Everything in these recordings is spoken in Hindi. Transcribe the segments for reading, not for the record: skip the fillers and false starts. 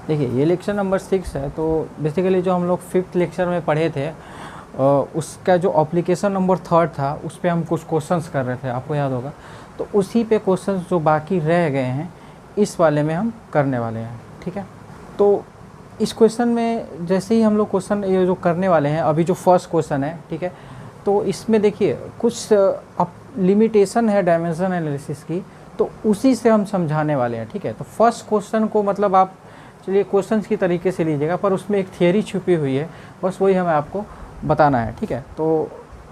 देखिए ये लेक्चर नंबर 6 है, तो बेसिकली जो हम लोग 5th लेक्चर में पढ़े थे उसका जो एप्लीकेशन नंबर 3 था उस पर हम कुछ क्वेश्चंस कर रहे थे, आपको याद होगा। तो उसी पे क्वेश्चंस जो बाकी रह गए हैं इस वाले में हम करने वाले हैं, ठीक है। तो इस क्वेश्चन में जैसे ही हम लोग क्वेश्चन ये जो करने वाले हैं, अभी जो फर्स्ट क्वेश्चन है, ठीक है, तो इसमें देखिए कुछ लिमिटेशन है डायमेंशन एनालिसिस की, तो उसी से हम समझाने वाले हैं, ठीक है। तो फर्स्ट क्वेश्चन को मतलब आप चलिए क्वेश्चंस की तरीके से लीजिएगा, पर उसमें एक थियरी छुपी हुई है, बस वही हमें आपको बताना है, ठीक है। तो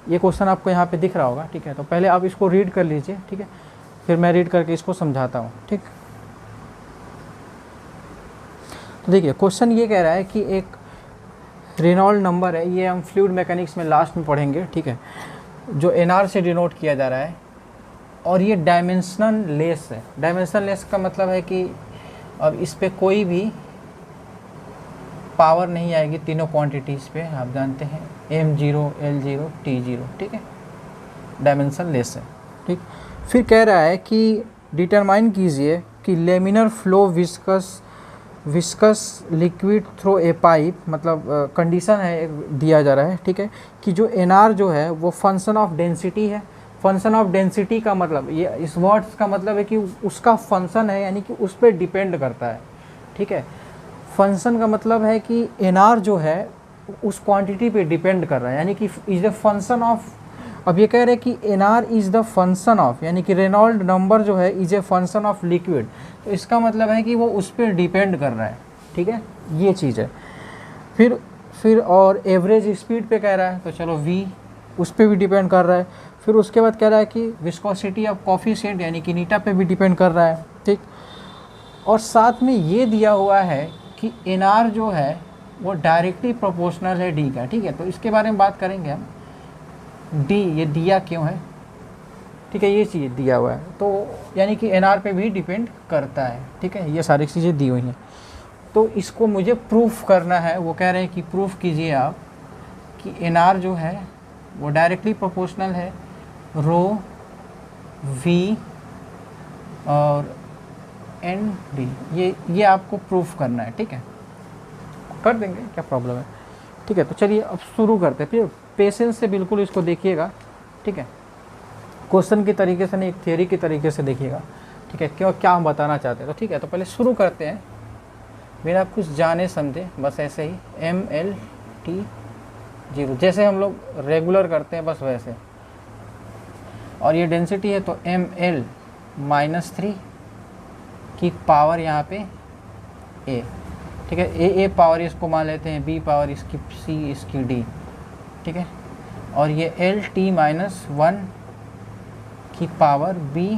ये क्वेश्चन आपको यहाँ पे दिख रहा होगा, ठीक है। तो पहले आप इसको रीड कर लीजिए, ठीक है, फिर मैं रीड करके इसको समझाता हूँ, ठीक। तो देखिए क्वेश्चन ये कह रहा है कि एक रेनॉल्ड नंबर है, ये हम फ्लूइड मैकेनिक्स में लास्ट में पढ़ेंगे, ठीक है, जो एनआर से डिनोट किया जा रहा है, और ये डायमेंशनल लेस है। डायमेंशनल लेस का मतलब है कि अब इस पे कोई भी पावर नहीं आएगी तीनों क्वांटिटीज़ पे, आप जानते हैं m0, l0, t0, ठीक है, डायमेंशन लेस है, ठीक। फिर कह रहा है कि डिटरमाइन कीजिए कि laminar flow viscous liquid through a pipe, मतलब कंडीशन है दिया जा रहा है, ठीक है, कि जो एनआर जो है वो फंक्शन ऑफ डेंसिटी है। फंक्शन ऑफ डेंसिटी का मतलब ये इस वर्ड्स का मतलब है कि उसका फंक्शन है, यानी कि उस पर डिपेंड करता है, ठीक है। फंक्शन का मतलब है कि एनआर जो है उस क्वांटिटी पे डिपेंड कर रहा है, यानी कि इज द फंक्शन ऑफ। अब ये कह रहे हैं कि NR is the function of, यानी कि रेनॉल्ड नंबर जो है is a function of liquid, तो इसका मतलब है कि वो उस पर डिपेंड कर रहा है, ठीक है, ये चीज़ है। फिर और एवरेज स्पीड पे कह रहा है, तो चलो v उस पर भी डिपेंड कर रहा है। फिर उसके बाद कह रहा है कि विस्कोसिटी ऑफ कोफिशिएंट, यानी कि नीटा पे भी डिपेंड कर रहा है, ठीक। और साथ में ये दिया हुआ है कि एनआर जो है वो डायरेक्टली प्रोपोर्शनल है डी का, ठीक है। तो इसके बारे में बात करेंगे हम, डी ये दिया क्यों है, ठीक है, ये चीज़ दिया हुआ है, तो यानी कि एनआर पे भी डिपेंड करता है, ठीक है, ये सारी चीज़ें दी हुई हैं। तो इसको मुझे प्रूफ करना है, वो कह रहे हैं कि प्रूफ कीजिए आप कि एनआर जो है वो डायरेक्टली प्रोपोर्शनल है रो वी और एन डी, ये आपको प्रूफ करना है, ठीक है। कर देंगे, क्या प्रॉब्लम है, ठीक है। तो चलिए अब शुरू करते हैं, फिर पेशेंस से बिल्कुल इसको देखिएगा, ठीक है, क्वेश्चन की तरीके से नहीं, एक थियरी की तरीके से देखिएगा, ठीक है, क्यों क्या हम बताना चाहते हैं। तो ठीक है, तो पहले शुरू करते हैं बिना कुछ जाने समझे, बस ऐसे ही mLT0 जैसे हम लोग रेगुलर करते हैं, बस वैसे। और ये डेंसिटी है तो mL-3 की पावर यहाँ पे a, ठीक है, a पावर इसको मान लेते हैं, b पावर इसकी c, इसकी d, ठीक है। और ये LT-1 की पावर b,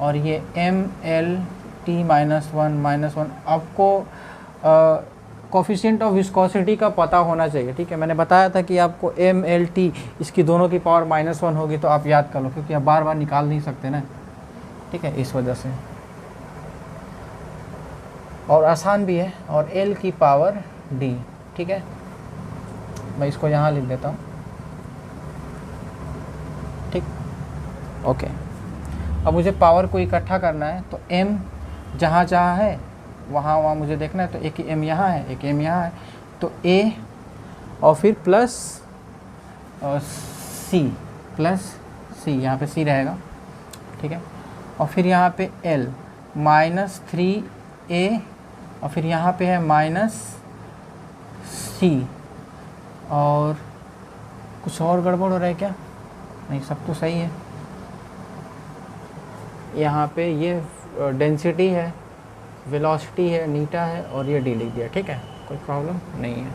और ये mLT-1 आपको कोफिशिएंट ऑफ विस्कोसिटी का पता होना चाहिए, ठीक है। मैंने बताया था कि आपको mLT इसकी दोनों की पावर -1 होगी, तो आप याद कर लो, क्योंकि आप बार बार निकाल नहीं सकते ना, ठीक है, इस वजह से, और आसान भी है। और L की पावर D, ठीक है, मैं इसको यहाँ लिख देता हूँ, ठीक, ओके। अब मुझे पावर को इकट्ठा करना है, तो M जहाँ जहाँ है वहाँ मुझे देखना है, तो एक M यहाँ है, एक M यहाँ है, तो A और फिर प्लस C, यहाँ पे C रहेगा, ठीक है। और फिर यहाँ पे L -3A, और फिर यहाँ पे है -C, और कुछ और गड़बड़ हो रहा है क्या? नहीं, सब तो सही है। यहाँ पे ये डेंसिटी है, वेलोसिटी है, नीटा है, और ये डी लिख दिया, ठीक है, कोई प्रॉब्लम नहीं है।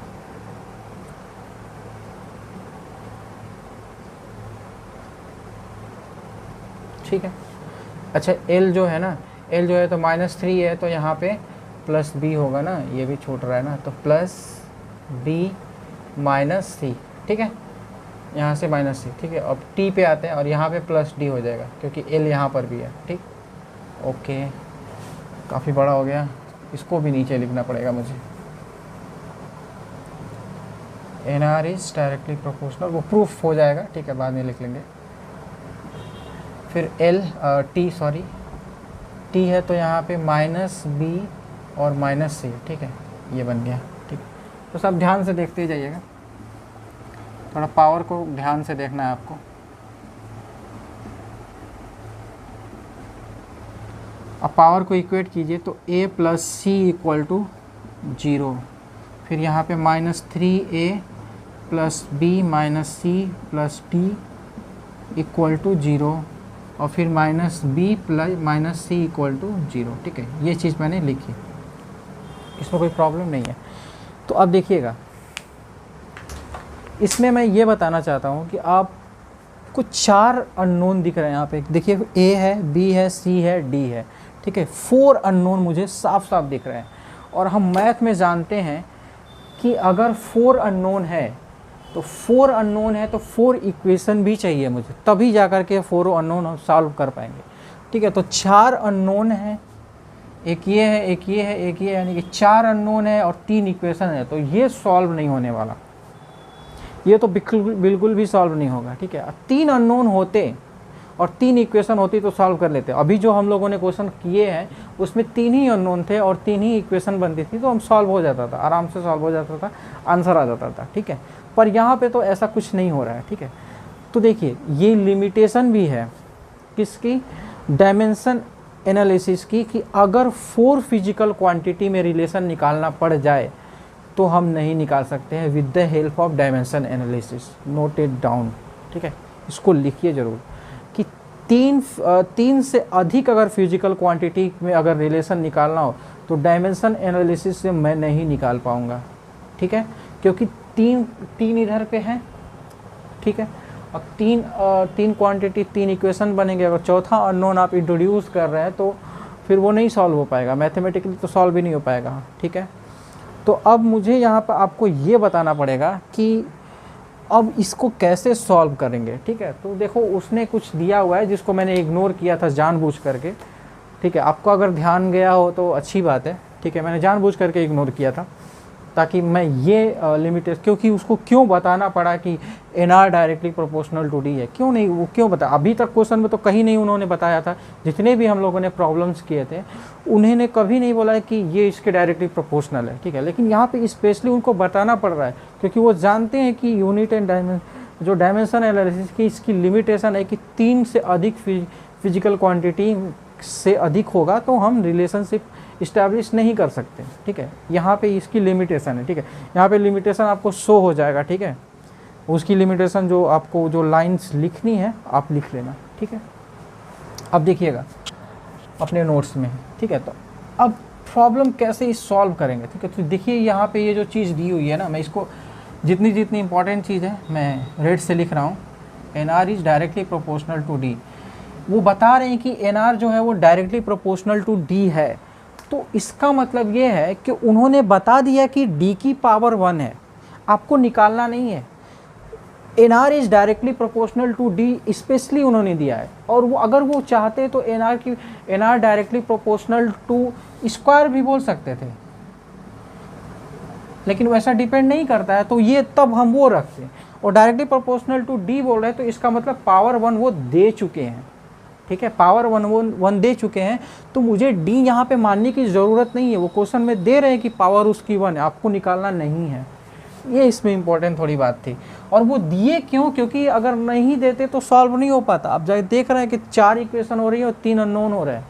ठीक है, अच्छा L जो है ना, L जो है तो -3 है, तो यहाँ पे प्लस B होगा ना, ये भी छूट रहा है ना, तो प्लस B -C, ठीक है, यहाँ से -C, ठीक है। अब T पे आते हैं, और यहाँ पे प्लस D हो जाएगा, क्योंकि L यहाँ पर भी है, ठीक, ओके। काफ़ी बड़ा हो गया, इसको भी नीचे लिखना पड़ेगा मुझे। NR इज डायरेक्टली प्रोपोर्शनल, वो प्रूफ हो जाएगा, ठीक है, बाद में लिख लेंगे। फिर T है, तो यहाँ पे -B और -C, ठीक है, ये बन गया, ठीक। तो सब ध्यान से देखते ही जाइएगा, थोड़ा पावर को ध्यान से देखना है आपको। अब पावर को इक्वेट कीजिए तो a plus c equal to 0, फिर यहाँ पे -3a plus b minus c plus d equal to 0, और फिर -b plus -c equal to 0, ठीक है। ये चीज़ मैंने लिखी, इसमें कोई प्रॉब्लम नहीं है। तो अब देखिएगा, इसमें मैं ये बताना चाहता हूँ कि आप कुछ 4 अननोन दिख रहे हैं यहाँ पे। देखिए a है, b है, c है, d है, ठीक है। 4 अननोन मुझे साफ साफ दिख रहे हैं, और हम मैथ में जानते हैं कि अगर 4 अननोन है तो 4 अननोन है तो 4 इक्वेशन भी चाहिए मुझे, तभी जा कर के 4 अननोन हम सॉल्व कर पाएंगे, ठीक है। तो 4 अननोन है, एक ये है, एक ये है, एक ये, यानी कि 4 अननोन है और 3 इक्वेशन है, तो ये सॉल्व नहीं होने वाला, ये तो बिल्कुल भी सॉल्व नहीं होगा, ठीक है। 3 अननोन होते और 3 इक्वेशन होती तो सॉल्व कर लेते। अभी जो हम लोगों ने क्वेश्चन किए हैं उसमें 3 ही अननोन थे और 3 ही इक्वेशन बनती थी, तो हम सॉल्व हो जाता था, आराम से सॉल्व हो जाता था, आंसर आ जाता था, ठीक है। पर यहाँ पे तो ऐसा कुछ नहीं हो रहा है, ठीक है। तो देखिए ये लिमिटेशन भी है किसकी, डायमेंशन एनालिसिस की, कि अगर 4 फिजिकल क्वांटिटी में रिलेशन निकालना पड़ जाए तो हम नहीं निकाल सकते हैं with the help of dimension analysis. Note it down, ठीक है, इसको लिखिए ज़रूर कि 3 से अधिक अगर फिजिकल क्वांटिटी में अगर रिलेशन निकालना हो तो डायमेंशन एनालिसिस से मैं नहीं निकाल पाऊँगा, ठीक है, क्योंकि 3 इधर पे हैं, ठीक है। अब 3 क्वांटिटी 3 इक्वेशन बनेंगे। अगर चौथा अननोन आप इंट्रोड्यूस कर रहे हैं तो फिर वो नहीं सॉल्व हो पाएगा, मैथमेटिकली तो सॉल्व भी नहीं हो पाएगा, ठीक है। तो अब मुझे यहाँ पर आपको ये बताना पड़ेगा कि अब इसको कैसे सॉल्व करेंगे, ठीक है। तो देखो उसने कुछ दिया हुआ है जिसको मैंने इग्नोर किया था जानबूझ करके, ठीक है। आपको अगर ध्यान गया हो तो अच्छी बात है, ठीक है। मैंने जानबूझ करके इग्नोर किया था ताकि मैं ये लिमिटेड, क्योंकि उसको क्यों बताना पड़ा कि NR directly proportional to D है, क्यों नहीं, वो क्यों बता, अभी तक क्वेश्चन में तो कहीं नहीं उन्होंने बताया था। जितने भी हम लोगों ने प्रॉब्लम्स किए थे उन्होंने कभी नहीं बोला है कि ये इसके डायरेक्टली प्रोपोर्शनल है, ठीक है। लेकिन यहाँ पे स्पेशली उनको बताना पड़ रहा है क्योंकि वो जानते हैं कि यूनिट एंड जो डायमेंशन एनालिसिस की इसकी लिमिटेशन है कि 3 से अधिक फिजिकल क्वान्टिटी से अधिक होगा तो हम रिलेशनशिप इस्टेब्लिश नहीं कर सकते, ठीक है। यहाँ पे इसकी लिमिटेशन है, ठीक है। यहाँ पे लिमिटेशन आपको शो हो जाएगा, ठीक है। उसकी लिमिटेशन जो आपको जो लाइंस लिखनी है आप लिख लेना, ठीक है। अब देखिएगा अपने नोट्स में, ठीक है। तो अब प्रॉब्लम कैसे इस सॉल्व करेंगे, ठीक है। तो देखिए यहाँ पे ये जो चीज़ दी हुई है ना, मैं इसको जितनी इंपॉर्टेंट चीज़ है मैं रेड से लिख रहा हूँ। NR is directly proportional to D। वो बता रहे हैं कि NR जो है वो डायरेक्टली प्रोपोर्शनल टू D है, तो इसका मतलब ये है कि उन्होंने बता दिया कि D की पावर 1 है, आपको निकालना नहीं है। NR is directly proportional to D specially उन्होंने दिया है, और वो अगर वो चाहते तो NR directly proportional to square भी बोल सकते थे, लेकिन वैसा डिपेंड नहीं करता है, तो ये तब हम वो रखते हैं। और डायरेक्टली प्रोपोर्शनल टू D बोल रहे हैं तो इसका मतलब पावर 1 वो दे चुके हैं, ठीक है। पावर 1 दे चुके हैं, तो मुझे D यहाँ पे मानने की ज़रूरत नहीं है। वो क्वेश्चन में दे रहे हैं कि पावर उसकी 1 है, आपको निकालना नहीं है। ये इसमें इंपॉर्टेंट थोड़ी बात थी। और वो दिए क्यों, क्योंकि अगर नहीं देते तो सॉल्व नहीं हो पाता। आप जाके देख रहे हैं कि 4 इक्वेशन हो रही है और 3 अननोन हो रहे हैं,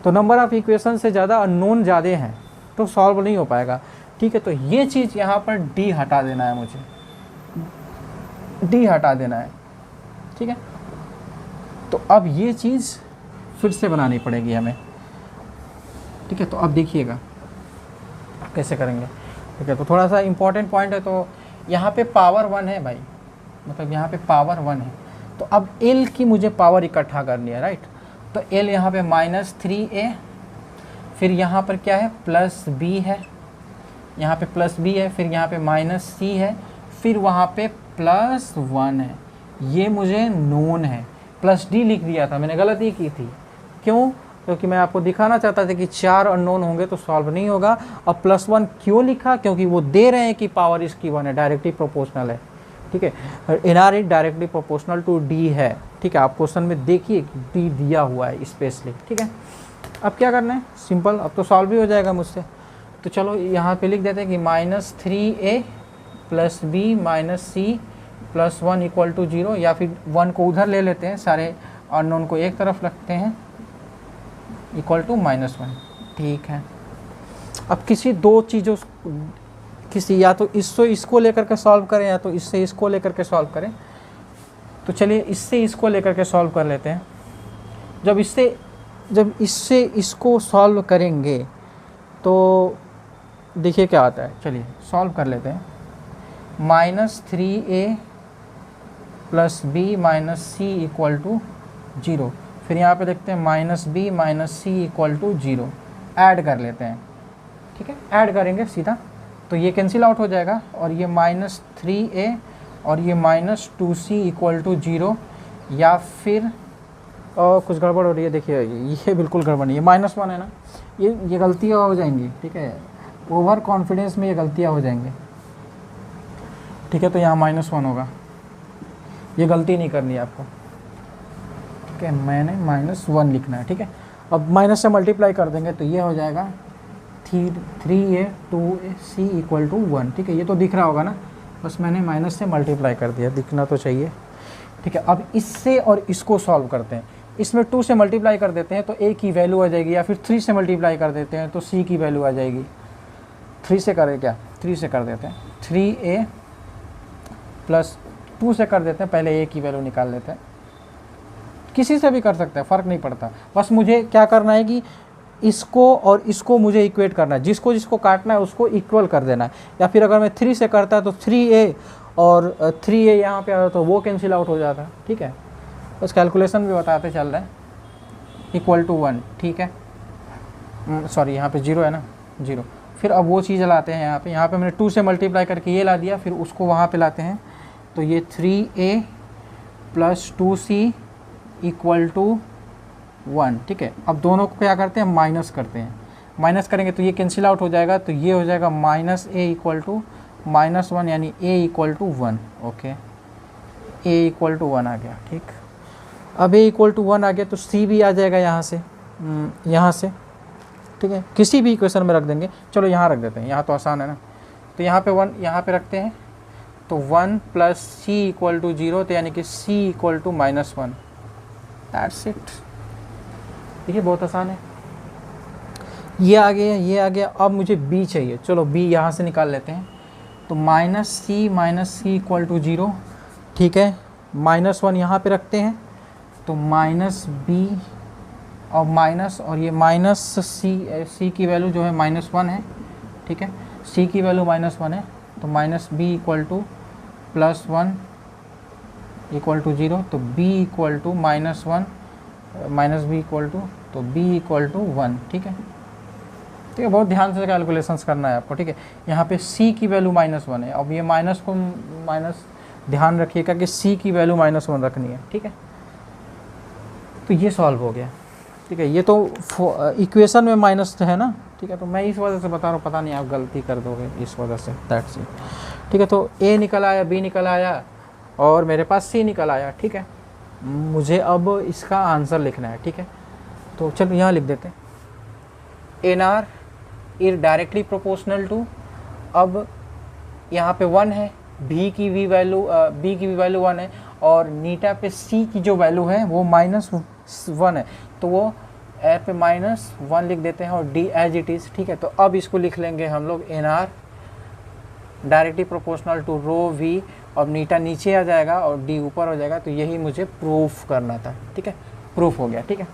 तो नंबर ऑफ इक्वेशन से ज़्यादा अननोन ज़्यादा हैं, तो सॉल्व नहीं हो पाएगा, ठीक है। तो ये चीज़ यहाँ पर D हटा देना है, मुझे D हटा देना है, ठीक है। तो अब ये चीज़ फिर से बनानी पड़ेगी हमें, ठीक है। तो अब देखिएगा कैसे करेंगे, ठीक है। तो थोड़ा सा इम्पोर्टेंट पॉइंट है। तो यहाँ पे पावर 1 है भाई, मतलब यहाँ पे पावर 1 है, तो अब L की मुझे पावर इकट्ठा करनी है, राइट। तो L यहाँ पे -3a, फिर यहाँ पर क्या है +b है, यहाँ पे +b है, फिर यहाँ पे -c है, फिर वहाँ पे +1 है, ये मुझे नोन है। +d लिख दिया था, मैंने गलती की थी, क्यों, क्योंकि मैं आपको दिखाना चाहता था कि 4 अननोन होंगे तो सॉल्व नहीं होगा। अब +1 क्यों लिखा, क्योंकि वो दे रहे हैं कि पावर इसकी 1 है, डायरेक्टली प्रोपोर्शनल है, ठीक है। NR is directly proportional to D है, ठीक है। आप क्वेश्चन में देखिए कि D दिया हुआ है स्पेशली, ठीक है। अब क्या करना है, सिंपल, अब तो सॉल्व भी हो जाएगा मुझसे, तो चलो यहाँ पे लिख देते हैं कि -3a + b - c + 1 = 0, या फिर 1 को उधर ले लेते हैं, सारे अननोन को एक तरफ रखते हैं, = -1। ठीक है, अब किसी दो चीज़ों किसी या तो इसको लेकर के सॉल्व करें या तो इससे इसको लेकर के सॉल्व करें। तो चलिए इससे इसको लेकर के सॉल्व कर लेते हैं। जब इससे इसको सॉल्व करेंगे तो देखिए क्या आता है, चलिए सॉल्व कर लेते हैं। -3a + b - c = 0। फिर यहाँ पे देखते हैं -b - c = 0, ऐड कर लेते हैं। ठीक है, ऐड करेंगे सीधा तो ये कैंसिल आउट हो जाएगा, और ये -3a और ये -2c = 0, या फिर कुछ गड़बड़ हो रही है, देखिए ये बिल्कुल गड़बड़ नहीं है, -1 है ना, ये गलतियाँ हो जाएंगी। ठीक है, ओवर कॉन्फिडेंस में ये गलतियाँ हो जाएंगी। ठीक है, तो यहाँ -1 होगा, ये गलती नहीं करनी है आपको। ठीक है, मैंने -1 लिखना है। ठीक है, अब माइनस से मल्टीप्लाई कर देंगे तो ये हो जाएगा 3a 2c = 1। ठीक है, ये तो दिख रहा होगा ना, बस मैंने माइनस से मल्टीप्लाई कर दिया, दिखना तो चाहिए। ठीक है, अब इससे और इसको सॉल्व करते हैं। इसमें 2 से मल्टीप्लाई कर देते हैं तो a की वैल्यू आ जाएगी, या फिर 3 से मल्टीप्लाई कर देते हैं तो c की वैल्यू आ जाएगी। 3 से करें क्या, 3 से कर देते हैं, 3a + 2 से कर देते हैं, पहले a की वैल्यू निकाल लेते हैं। किसी से भी कर सकते हैं, फ़र्क नहीं पड़ता, बस मुझे क्या करना है कि इसको और इसको मुझे इक्वेट करना है, जिसको जिसको काटना है उसको इक्वल कर देना है। या फिर अगर मैं 3 से करता है तो 3a और 3a यहाँ पे आता तो वो कैंसिल आउट हो जाता है। ठीक है, बस कैलकुलेशन भी बताते चल रहे हैं, = 1। ठीक है, सॉरी यहाँ पे 0 है ना, 0। फिर अब वो चीज़ लाते हैं यहाँ पे मैंने 2 से मल्टीप्लाई करके ये ला दिया, फिर उसको वहाँ पे लाते हैं तो ये 3a + 2c = 1। ठीक है, अब दोनों को क्या करते हैं, माइनस करते हैं। माइनस करेंगे तो ये कैंसिल आउट हो जाएगा, तो ये हो जाएगा -a = -1, यानी a = 1। ओके, a = 1 आ गया। ठीक, अब a = 1 आ गया तो c भी आ जाएगा यहाँ से। ठीक है, किसी भी इक्वेशन में रख देंगे, चलो यहाँ रख देते हैं, यहाँ तो आसान है ना। तो यहाँ पे 1 यहाँ पे रखते हैं, तो 1 + c = 0, तो यानी कि c = -1। That's it. देखिए बहुत आसान है, ये आ गया, ये आ गया। अब मुझे b चाहिए, चलो b यहाँ से निकाल लेते हैं। तो -c - c = 0। ठीक है, -1 यहाँ पे रखते हैं, तो -b और माइनस, और ये -c की वैल्यू जो है -1 है। ठीक है, c की वैल्यू -1 है, तो -b = +1 = 0, तो b = -1 -b तो b = 1। ठीक है, ठीक है, बहुत ध्यान से कैलकुलेशंस करना है आपको। ठीक है, यहाँ पे c की वैल्यू -1 है, अब ये माइनस को माइनस ध्यान रखिएगा कि c की वैल्यू -1 रखनी है। ठीक है, तो ये सॉल्व हो गया। ठीक है, ये तो इक्वेशन में माइनस है ना। ठीक है, तो मैं इस वजह से बता रहा हूँ, पता नहीं आप गलती कर दोगे इस वजह से, दैट्स इट। ठीक है, तो a निकल आया, b निकल आया और मेरे पास c निकल आया। ठीक है, मुझे अब इसका आंसर लिखना है। ठीक है, तो चलो यहाँ लिख देते हैं, NR is directly proportional to, अब यहाँ पे 1 है, b की भी वैल्यू 1 है, और नीटा पे c की जो वैल्यू है वो -1 है, तो वो ए पे -1 लिख देते हैं और d एज इट इज़। ठीक है, तो अब इसको लिख लेंगे हम लोग NR डायरेक्टली प्रोपोर्शनल टू ρ और नीटा नीचे आ जाएगा और d ऊपर हो जाएगा। तो यही मुझे प्रूफ करना था। ठीक है, प्रूफ हो गया। ठीक है,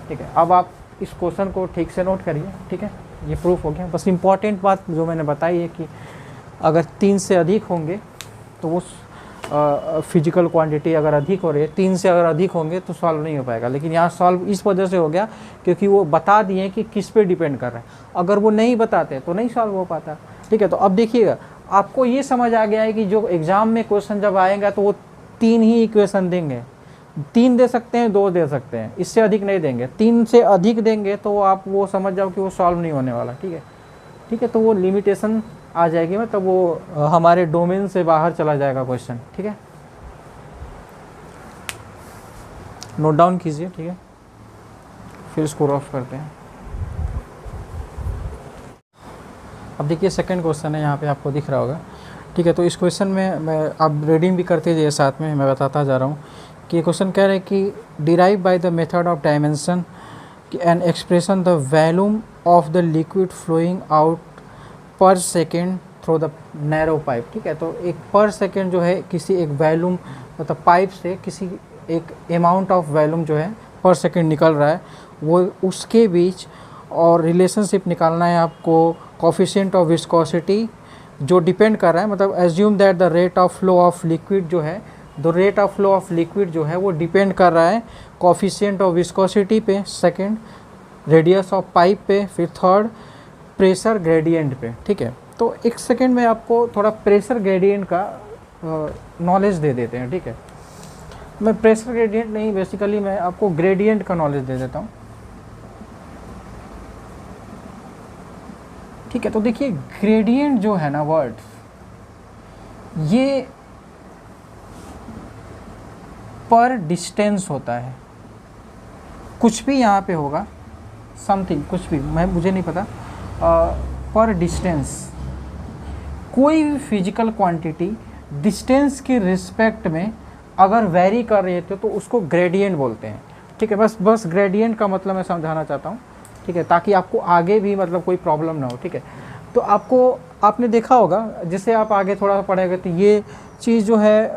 ठीक है, अब आप इस क्वेश्चन को ठीक से नोट करिए। ठीक है, ये प्रूफ हो गया। बस इम्पॉर्टेंट बात जो मैंने बताई है कि अगर 3 से अधिक होंगे तो वो फिजिकल क्वांटिटी अगर अधिक हो रही है, 3 से अगर अधिक होंगे तो सॉल्व नहीं हो पाएगा। लेकिन यहाँ सॉल्व इस वजह से हो गया क्योंकि वो बता दिए कि किस पे डिपेंड कर रहा है। अगर वो नहीं बताते तो नहीं सॉल्व हो पाता। ठीक है, तो अब देखिएगा, आपको ये समझ आ गया है कि जो एग्ज़ाम में क्वेश्चन जब आएगा तो वो 3 ही इक्वेशन देंगे। 3 दे सकते हैं, 2 दे सकते हैं, इससे अधिक नहीं देंगे। 3 से अधिक देंगे तो आप वो समझ जाओ कि वो सॉल्व नहीं होने वाला। ठीक है, ठीक है, तो वो लिमिटेशन आ जाएगी, मतलब वो हमारे डोमेन से बाहर चला जाएगा क्वेश्चन। ठीक है, नोट डाउन कीजिए। ठीक है, फिर इसको रफ करते हैं। अब देखिए सेकंड क्वेश्चन है, यहाँ पे आपको दिख रहा होगा, ठीक है। तो इस क्वेश्चन में मैं आप रीडिंग भी करते जाइए, साथ में मैं बताता जा रहा हूँ कि ये क्वेश्चन कह रहे हैं कि derive by the method of dimension and expression the volume of the liquid flowing out per second through the narrow pipe, ठीक है। तो एक पर सेकेंड जो है किसी एक वॉल्यूम मतलब पाइप से किसी एक अमाउंट ऑफ वॉल्यूम जो है पर सेकेंड निकल रहा है, वो उसके बीच और रिलेशनशिप निकालना है आपको कोफिशिएंट ऑफ विस्कोसिटी जो डिपेंड कर रहा है, मतलब assume that the rate of flow of liquid जो है, the rate of flow of liquid जो है वो डिपेंड कर रहा है कोफिशिएंट ऑफ विस्कोसिटी पे, सेकंड रेडियस ऑफ पाइप पे, फिर थर्ड प्रेशर ग्रेडियंट पे, ठीक है। तो एक सेकंड में आपको थोड़ा प्रेशर ग्रेडियंट का नॉलेज दे देते हैं, ठीक है। मैं प्रेशर ग्रेडियंट नहीं, बेसिकली मैं आपको ग्रेडियंट का नॉलेज दे देता हूँ, ठीक है। तो देखिए ग्रेडियंट जो है ना वर्ड, ये पर डिस्टेंस होता है, कुछ भी यहाँ पे होगा समथिंग, कुछ भी मुझे नहीं पता, पर डिस्टेंस कोई भी फिजिकल क्वांटिटी डिस्टेंस की रिस्पेक्ट में अगर वेरी कर रही है तो उसको ग्रेडियंट बोलते हैं, ठीक है। बस ग्रेडियंट का मतलब मैं समझाना चाहता हूँ, ठीक है, ताकि आपको आगे भी मतलब कोई प्रॉब्लम ना हो, ठीक है। तो आपने देखा होगा, जिससे आप आगे थोड़ा सा पढ़ेंगे तो ये चीज़ जो है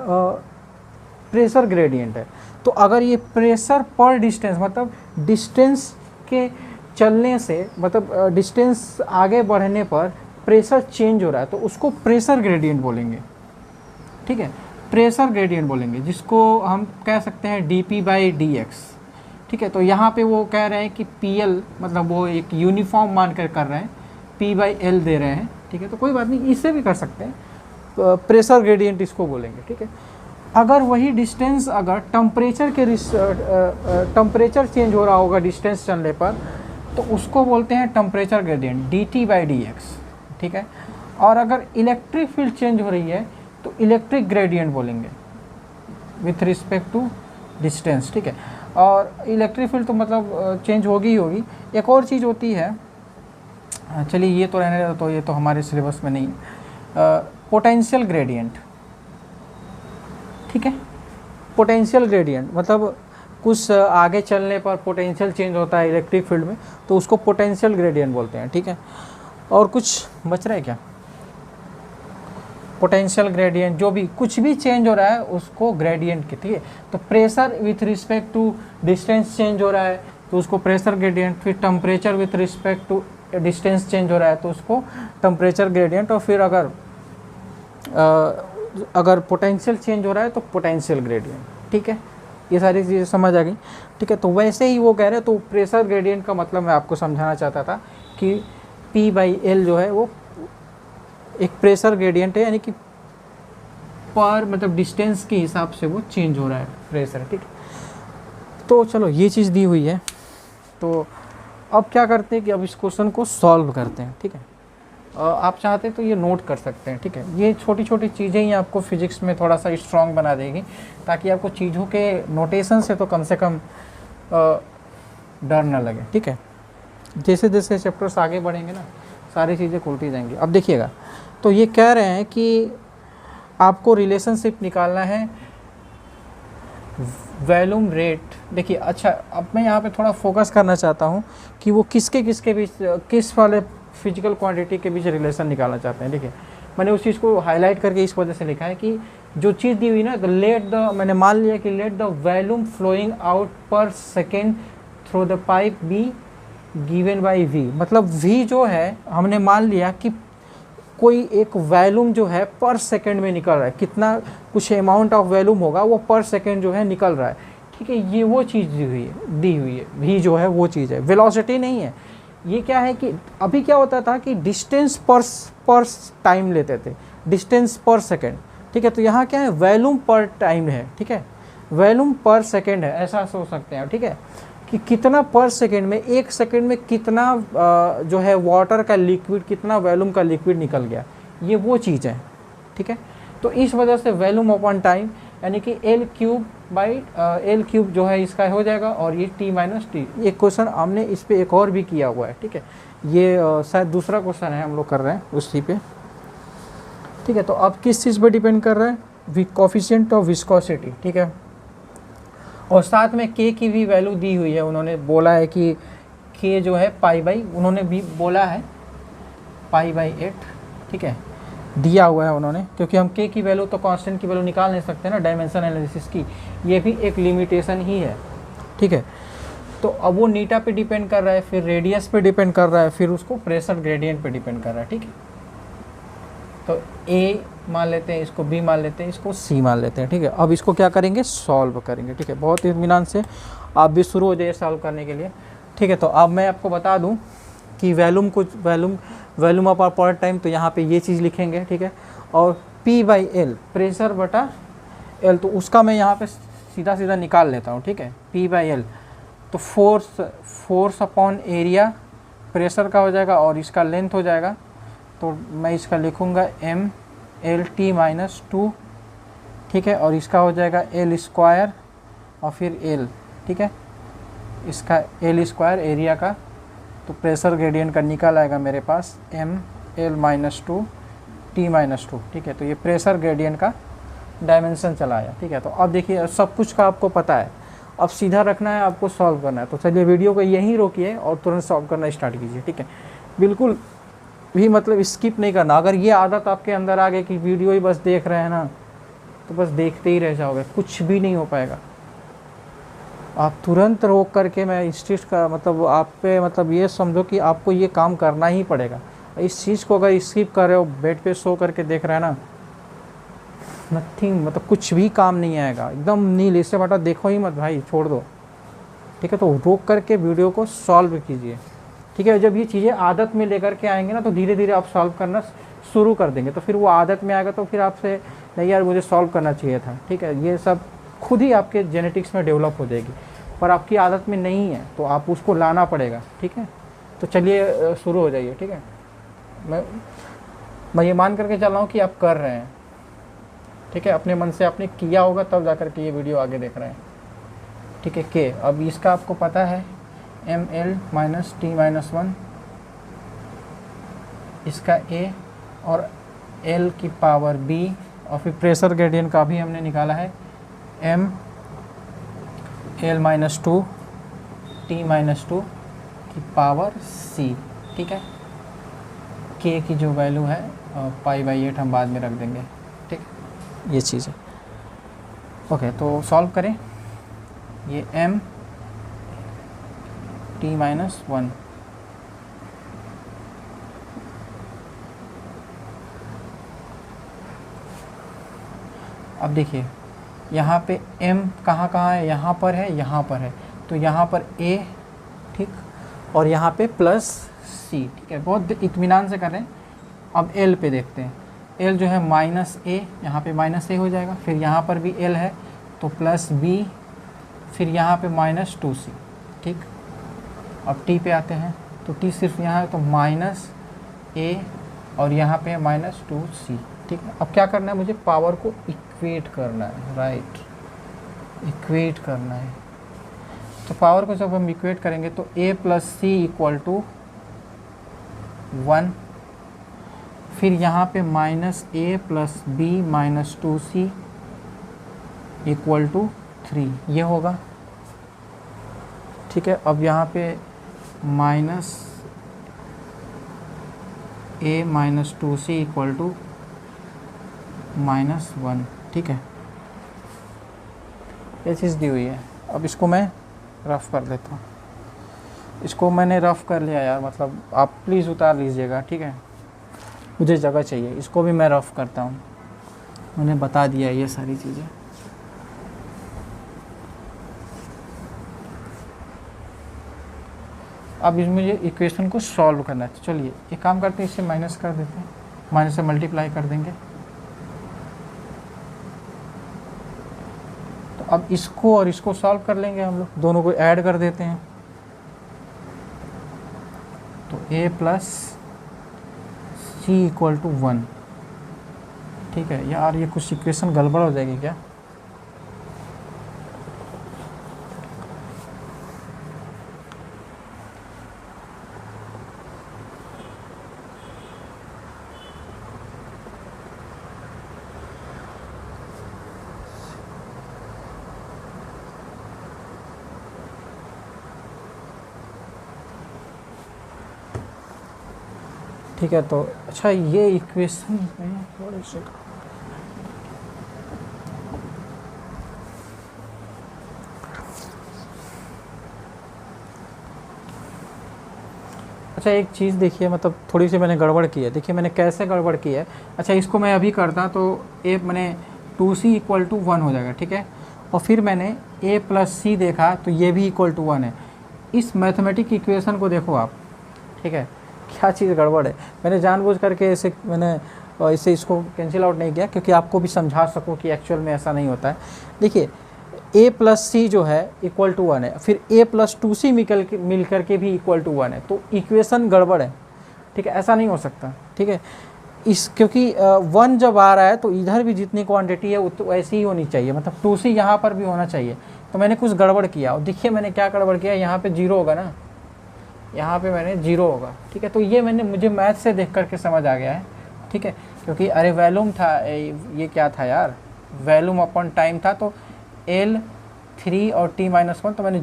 प्रेशर ग्रेडियंट है। तो अगर ये प्रेशर पर डिस्टेंस मतलब डिस्टेंस के चलने से, मतलब डिस्टेंस आगे बढ़ने पर प्रेशर चेंज हो रहा है तो उसको प्रेशर ग्रेडियंट बोलेंगे, ठीक है, प्रेशर ग्रेडियंट बोलेंगे, जिसको हम कह सकते हैं dp/dx, ठीक है। तो यहाँ पे वो कह रहे हैं कि PL मतलब वो एक यूनिफॉर्म मानकर कर रहे हैं, P/L दे रहे हैं, ठीक है। तो कोई बात नहीं, इससे भी कर सकते हैं, प्रेशर ग्रेडियंट इसको बोलेंगे, ठीक है। अगर वही डिस्टेंस अगर टेम्परेचर चेंज हो रहा होगा डिस्टेंस चलने पर, तो उसको बोलते हैं टेम्परेचर ग्रेडियंट dt/dx, ठीक है। और अगर इलेक्ट्रिक फील्ड चेंज हो रही है तो इलेक्ट्रिक ग्रेडियंट बोलेंगे विथ रिस्पेक्ट टू डिस्टेंस, ठीक है। और इलेक्ट्रिक फील्ड तो मतलब चेंज होगी ही होगी। एक और चीज़ होती है, चलिए ये तो रहने दो, तो ये तो हमारे सिलेबस में नहीं है, पोटेंशियल ग्रेडियंट, ठीक है। पोटेंशियल ग्रेडियंट मतलब कुछ आगे चलने पर पोटेंशियल चेंज होता है इलेक्ट्रिक फील्ड में, तो उसको पोटेंशियल ग्रेडियंट बोलते हैं, ठीक है। और कुछ बच रहा है क्या? पोटेंशियल ग्रेडियंट जो भी कुछ भी चेंज हो रहा है उसको ग्रेडियंट की, ठीक है। तो pressure with respect to distance change हो रहा है तो उसको प्रेशर ग्रेडियंट, फिर temperature with respect to distance change हो रहा है तो उसको टेम्परेचर ग्रेडियंट, और फिर अगर पोटेंशियल चेंज हो रहा है तो पोटेंशियल ग्रेडियंट, ठीक है। ये सारी चीज़ें समझ आ गई, ठीक है। तो वैसे ही वो कह रहे हैं, तो प्रेशर ग्रेडियंट का मतलब मैं आपको समझाना चाहता था कि P/L जो है वो एक प्रेशर ग्रेडियंट है, यानी कि पर मतलब डिस्टेंस के हिसाब से वो चेंज हो रहा है प्रेशर, ठीक है। तो चलो ये चीज़ दी हुई है, तो अब क्या करते हैं कि अब इस क्वेश्चन को सॉल्व करते हैं, ठीक है। आप चाहते तो ये नोट कर सकते हैं, ठीक है। ये छोटी छोटी चीज़ें ही आपको फिजिक्स में थोड़ा सा स्ट्रॉन्ग बना देगी, ताकि आपको चीज़ों के नोटेशन से तो कम से कम डर ना लगे, ठीक है। जैसे जैसे चैप्टर्स आगे बढ़ेंगे ना, सारी चीज़ें खुलती जाएंगी। अब देखिएगा, तो ये कह रहे हैं कि आपको रिलेशनशिप निकालना है वॉल्यूम रेट। देखिए अच्छा, अब मैं यहाँ पे थोड़ा फोकस करना चाहता हूँ कि वो किसके बीच, किस वाले फिजिकल क्वांटिटी के बीच रिलेशन निकालना चाहते हैं। देखिए मैंने उस चीज़ को हाईलाइट करके इस वजह से लिखा है कि जो चीज़ दी हुई ना, तो मैंने मान लिया कि let the volume flowing out per second through the pipe be given by V, मतलब V जो है हमने मान लिया कि कोई एक वॉल्यूम जो है पर सेकेंड में निकल रहा है, कितना कुछ अमाउंट ऑफ वॉल्यूम होगा वो पर सेकेंड जो है निकल रहा है, ठीक है। ये वो चीज़ दी हुई है V जो है वो चीज़ है, वेलोसिटी नहीं है। ये क्या है कि अभी क्या होता था कि डिस्टेंस पर टाइम लेते थे, डिस्टेंस पर सेकेंड, ठीक है। तो यहाँ क्या है, वॉल्यूम पर टाइम है, ठीक है, वॉल्यूम पर सेकेंड है, ऐसा सोच सकते हैं, ठीक है, कि कितना पर सेकेंड में, एक सेकेंड में कितना जो है वाटर का लिक्विड, कितना वॉल्यूम का लिक्विड निकल गया, ये वो चीज़ है, ठीक है। तो इस वजह से वॉल्यूम अपॉन टाइम यानी कि L cube by L cube जो है इसका हो जाएगा, और ये टी माइनस टी। एक क्वेश्चन हमने इस पे एक और भी किया हुआ है, ठीक है, ये शायद दूसरा क्वेश्चन है हम लोग कर रहे हैं उसी पे, ठीक है। तो अब किस चीज़ पे डिपेंड कर रहा है, कोफिशिएंट ऑफ विस्कोसिटी, ठीक है। और साथ में के की भी वैल्यू दी हुई है, उन्होंने बोला है कि के जो है पाई बाई, उन्होंने भी बोला है पाई बाई 8, ठीक है, दिया हुआ है उन्होंने, क्योंकि हम के की वैल्यू तो कांस्टेंट की वैल्यू निकाल नहीं सकते ना डायमेंशन एनालिसिस की, ये भी एक लिमिटेशन ही है, ठीक है। तो अब वो नीटा पे डिपेंड कर रहा है, फिर रेडियस पे डिपेंड कर रहा है, फिर उसको प्रेशर ग्रेडियंट पे डिपेंड कर रहा है, ठीक है। तो ए मान लेते हैं, इसको बी मान लेते हैं, इसको सी मान लेते हैं, ठीक है। अब इसको क्या करेंगे, सॉल्व करेंगे, ठीक है। बहुत इत्मीनान से आप भी शुरू हो जाइए सॉल्व करने के लिए, ठीक है। तो अब मैं आपको बता दूं कि वैल्यूम ऑफ पार्ट टाइम, तो यहाँ पे ये चीज़ लिखेंगे, ठीक है। और P बाई एल प्रेशर बटा एल, तो उसका मैं यहाँ पे सीधा सीधा निकाल लेता हूँ, ठीक है। P बाई एल तो फोर्स अपॉन एरिया प्रेशर का हो जाएगा, और इसका लेंथ हो जाएगा, तो मैं इसका लिखूँगा एम एल टी माइनस 2, ठीक है। और इसका हो जाएगा एल स्क्वायर और फिर एल, ठीक है, इसका एल स्क्वायर एरिया का, तो प्रेशर ग्रेडियंट का निकल आएगा मेरे पास M L minus 2 T minus 2, ठीक है। तो ये प्रेशर ग्रेडियंट का डायमेंशन चला आया, ठीक है। तो अब देखिए सब कुछ का आपको पता है, अब सीधा रखना है, आपको सॉल्व करना है। तो चलिए वीडियो को यहीं रोकिए और तुरंत सॉल्व करना स्टार्ट कीजिए, ठीक है। बिल्कुल भी मतलब स्किप नहीं करना। अगर ये आदत आपके अंदर आ गई कि वीडियो ही बस देख रहे हैं ना, तो बस देखते ही रह जाओगे, कुछ भी नहीं हो पाएगा। आप तुरंत रोक करके, मैं इंसिस्ट का मतलब आप पे मतलब ये समझो कि आपको ये काम करना ही पड़ेगा। इस चीज़ को अगर स्किप कर रहे हो, बेड पे सो करके देख रहे हैं ना, नथिंग, मतलब कुछ भी काम नहीं आएगा, एकदम नील, इससे बेटा देखो ही मत भाई, छोड़ दो, ठीक है। तो रोक करके वीडियो को सॉल्व कीजिए, ठीक है। जब ये चीज़ें आदत में लेकर के आएंगे ना, तो धीरे धीरे आप सॉल्व करना शुरू कर देंगे, तो फिर वो आदत में आएगा, तो फिर आपसे नहीं यार मुझे सॉल्व करना चाहिए था, ठीक है। ये सब खुद ही आपके जेनेटिक्स में डेवलप हो जाएगी, पर आपकी आदत में नहीं है, तो आप उसको लाना पड़ेगा, ठीक है। तो चलिए शुरू हो जाइए, ठीक है। मैं ये मान करके चल रहा हूँ कि आप कर रहे हैं, ठीक है। अपने मन से आपने किया होगा तब जा करके ये वीडियो आगे देख रहे हैं, ठीक है। के अब इसका आपको पता है M L minus T minus 1, इसका ए और एल की पावर बी, और फिर प्रेशर ग्रेडियंट का भी हमने निकाला है M L minus 2 T minus 2 की पावर सी, ठीक है। के की जो वैल्यू है पाई बाई 8 हम बाद में रख देंगे, ठीक, ये चीज़ है। ओके, तो सॉल्व करें, ये एम टी माइनस 1, अब देखिए यहाँ पे m कहाँ है, यहाँ पर है, यहाँ पर है, तो यहाँ पर a, ठीक, और यहाँ पे प्लस c, ठीक है। बहुत इत्मीनान से कर रहे हैं। अब l पे देखते हैं, l जो है माइनस a, यहाँ पे माइनस a हो जाएगा, फिर यहाँ पर भी l है तो प्लस b, फिर यहाँ पे माइनस 2c, ठीक। अब t पे आते हैं, तो t सिर्फ यहाँ है, तो माइनस a और यहाँ पे माइनस 2c, ठीक है। अब क्या करना है, मुझे पावर को इक्वेट करना है, राइट, इक्वेट करना है। तो पावर को जब हम इक्वेट करेंगे तो a plus c equal to 1, फिर यहाँ पे minus a plus b minus 2c equal to 3, ये होगा, ठीक है। अब यहाँ पे minus a minus 2c equal to -1, ठीक है। ये चीज़ दी हुई है। अब इसको मैं रफ़ कर देता हूँ, इसको मैंने रफ़ कर लिया यार, मतलब आप प्लीज़ उतार लीजिएगा, ठीक है, मुझे जगह चाहिए। इसको भी मैं रफ़ करता हूँ, मैंने बता दिया ये सारी चीज़ें। अब इसमें मुझे इक्वेशन को सॉल्व करना है, तो चलिए एक काम करते हैं, इससे माइनस कर देते हैं, माइनस से मल्टीप्लाई कर देंगे। तो अब इसको और इसको सॉल्व कर लेंगे हम लोग, दोनों को ऐड कर देते हैं, तो a plus c equal to 1, ठीक है। यार ये कुछ इक्वेशन गड़बड़ हो जाएगी क्या, ठीक है। तो अच्छा ये इक्वेशन में थोड़े से अच्छा एक चीज़ देखिए, मतलब थोड़ी सी मैंने गड़बड़ की है। देखिए मैंने कैसे गड़बड़ की है। अच्छा इसको मैं अभी करता तो ए मैंने 2c इक्वल टू 1 हो जाएगा, ठीक है। और फिर मैंने a प्लस सी देखा तो ये भी इक्वल टू 1 है। इस मैथमेटिक इक्वेशन को देखो आप, ठीक है, क्या चीज़ गड़बड़ है। मैंने जानबूझ करके इसे इसको कैंसिल आउट नहीं किया क्योंकि आपको भी समझा सकूं कि एक्चुअल में ऐसा नहीं होता है। देखिए a प्लस सी जो है इक्वल टू 1 है, फिर a प्लस 2c मिल करके भी इक्वल टू 1 है, तो इक्वेशन गड़बड़ है, ठीक है, ऐसा नहीं हो सकता, ठीक है। क्योंकि 1 जब आ रहा है तो इधर भी जितनी क्वांटिटी है तो वैसी ही होनी चाहिए, मतलब 2c यहाँ पर भी होना चाहिए। तो मैंने कुछ गड़बड़ किया और देखिए मैंने क्या गड़बड़ किया, यहाँ पे 0 होगा ना, यहाँ पे मैंने 0 होगा, ठीक है। तो ये मुझे मैथ से देख करके समझ आ गया है, ठीक है। क्योंकि अरे वैल्यूम था, ये क्या था यार, वैल्यूम अपॉन टाइम था, तो L3 और t-1, तो मैंने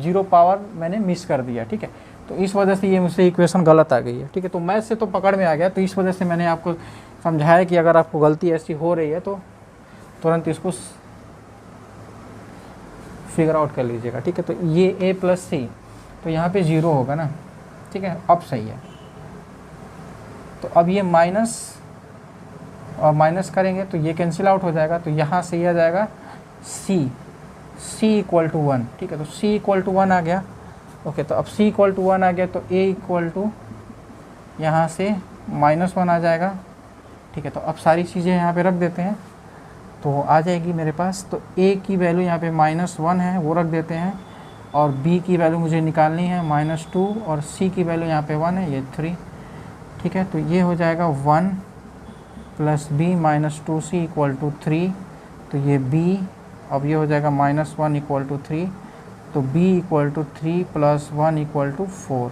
0 पावर मैंने मिस कर दिया, ठीक है। तो इस वजह से ये मुझसे इक्वेशन गलत आ गई है, ठीक है। तो मैथ से तो पकड़ में आ गया, तो इस वजह से मैंने आपको समझाया कि अगर आपको गलती ऐसी हो रही है तो तुरंत इसको फिगर आउट कर लीजिएगा, ठीक है। तो ये a प्लस सी, तो यहाँ पे 0 होगा ना, ठीक है, अब सही है। तो अब ये माइनस और माइनस करेंगे तो ये कैंसिल आउट हो जाएगा, तो यहाँ से ये आ जाएगा c इक्वल टू 1, ठीक है। तो c इक्वल टू 1 आ गया, ओके। तो अब c इक्वल टू 1 आ गया तो a इक्वल टू यहाँ से -1 आ जाएगा, ठीक है। तो अब सारी चीज़ें यहाँ पे रख देते हैं तो आ जाएगी मेरे पास। तो a की वैल्यू यहाँ पे -1 है, वो रख देते हैं, और b की वैल्यू मुझे निकालनी है -2, और c की वैल्यू यहाँ पे 1 है, ये 3, ठीक है। तो ये हो जाएगा 1 plus b minus 2c equal to 3, तो ये b, अब ये हो जाएगा -1 इक्वल टू 3, तो b equal to 3 plus 1 equal to 4,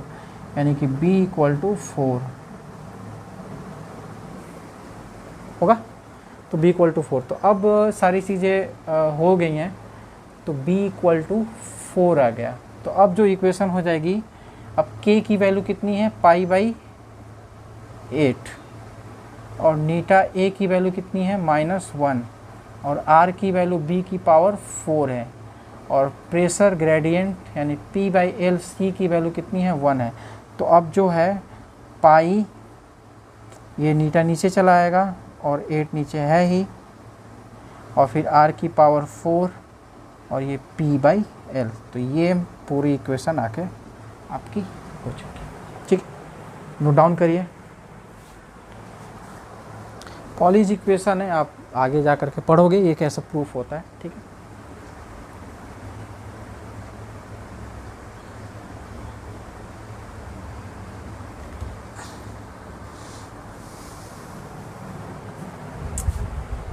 यानी कि b इक्वल टू 4 होगा। तो b इक्वल टू 4, तो अब सारी चीज़ें हो गई हैं, तो b इक्वल टू 4 आ गया। तो अब जो इक्वेशन हो जाएगी, अब k की वैल्यू कितनी है, π/8, और नीटा a की वैल्यू कितनी है, -1, और r की वैल्यू b की पावर 4 है, और प्रेशर ग्रेडियंट यानी P/L c की वैल्यू कितनी है, 1 है। तो अब जो है पाई, ये नीटा नीचे चला आएगा और 8 नीचे है ही, और फिर r की पावर 4 और ये P/L, तो ये पूरी इक्वेशन आके आपकी हो चुकी, ठीक। नोट डाउन करिए, पॉलीज इक्वेशन है, आप आगे जा करके पढ़ोगे ये कैसा प्रूफ होता है, ठीक है।